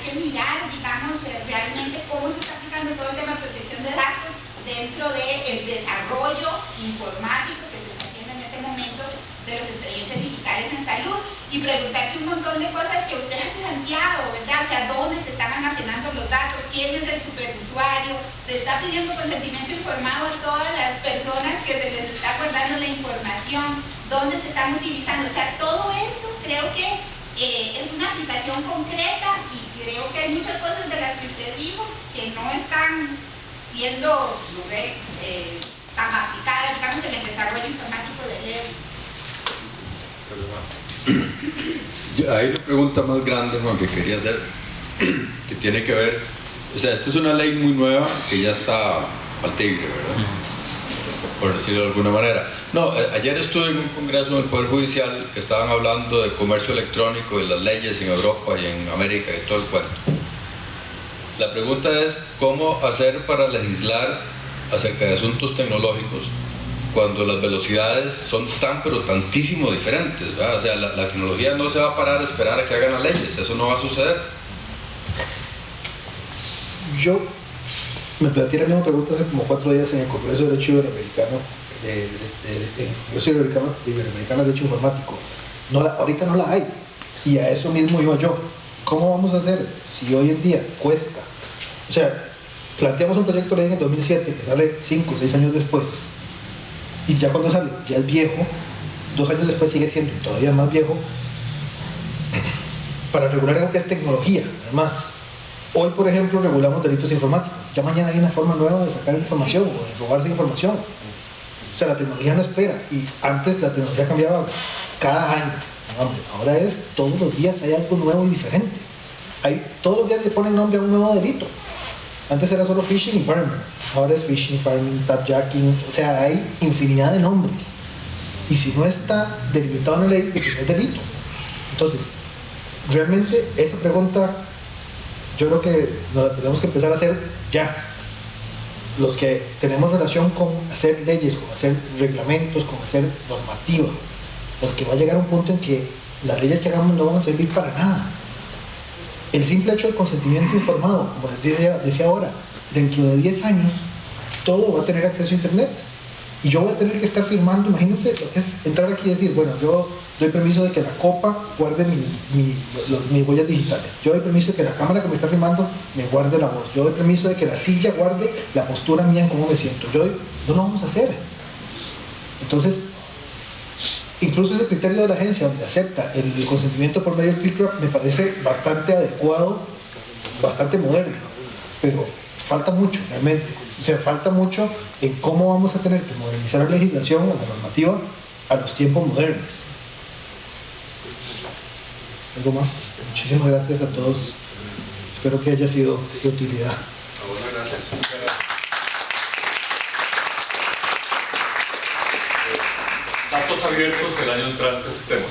M: que mirar, digamos, realmente cómo se está aplicando todo el tema de protección de datos dentro del desarrollo informático que se está haciendo en este momento de los expedientes digitales en salud y preguntarse un montón de cosas que usted ha planteado, ¿verdad? O sea, ¿dónde se están almacenando los datos? ¿Quién es el superusuario? ¿Se está pidiendo consentimiento informado a todas las personas que se les está guardando la información? ¿Dónde se están utilizando? O sea, todo eso creo que es una aplicación concreta y creo que hay muchas cosas de las que usted dijo que no están siendo, no sé, tan aplicadas, digamos, en el desarrollo informático del EDUS.
N: Hay una pregunta más grande, Juan, que quería hacer, que tiene que ver, o sea, esta es una ley muy nueva que ya está al tigre, ¿verdad? Por decirlo de alguna manera. No, ayer estuve en un congreso en el Poder Judicial que estaban hablando de comercio electrónico y las leyes en Europa y en América y todo el cuento. La pregunta es, ¿cómo hacer para legislar acerca de asuntos tecnológicos cuando las velocidades son tan pero tantísimo diferentes, ¿verdad? O sea, la tecnología no se va a parar a esperar a que hagan las leyes, eso no va a suceder.
A: Yo me planteé la misma pregunta hace como 4 días en el Congreso de Derecho Iberoamericano, Iberoamericano de Derecho Informático. Ahorita no la hay, y a eso mismo iba yo. ¿Cómo vamos a hacer si hoy en día cuesta? O sea, planteamos un proyecto de ley en el 2007 que sale 5 o 6 años después, y ya cuando sale, ya es viejo, 2 años después sigue siendo todavía más viejo, para regular algo que es tecnología. Además, hoy por ejemplo regulamos delitos informáticos, ya mañana hay una forma nueva de sacar información o de robarse información. O sea, la tecnología no espera, y antes la tecnología cambiaba cada año. Ahora es, todos los días hay algo nuevo y diferente. Todos los días le ponen nombre a un nuevo delito. Antes era solo phishing y farming, ahora es phishing, farming, tapjacking, o sea, hay infinidad de nombres. Y si no está delimitado en la ley, no es delito. Entonces, realmente esa pregunta yo creo que nos tenemos que empezar a hacer ya. Los que tenemos relación con hacer leyes, con hacer reglamentos, con hacer normativa, porque va a llegar un punto en que las leyes que hagamos no van a servir para nada. El simple hecho del consentimiento informado, como les decía ahora, dentro de 10 años todo va a tener acceso a internet y yo voy a tener que estar firmando. Imagínense lo que es entrar aquí y decir, bueno, yo doy permiso de que la copa guarde mis huellas digitales, yo doy permiso de que la cámara que me está filmando me guarde la voz, yo doy permiso de que la silla guarde la postura mía en cómo me siento. No lo vamos a hacer. Entonces, incluso ese criterio de la agencia donde acepta el consentimiento por medio del click-wrap me parece bastante adecuado, bastante moderno, pero falta mucho realmente. O sea, falta mucho en cómo vamos a tener que modernizar la legislación o la normativa a los tiempos modernos. ¿Algo más? Muchísimas gracias a todos. Espero que haya sido de utilidad.
B: Gracias.
C: Datos abiertos el año entrante, este tema.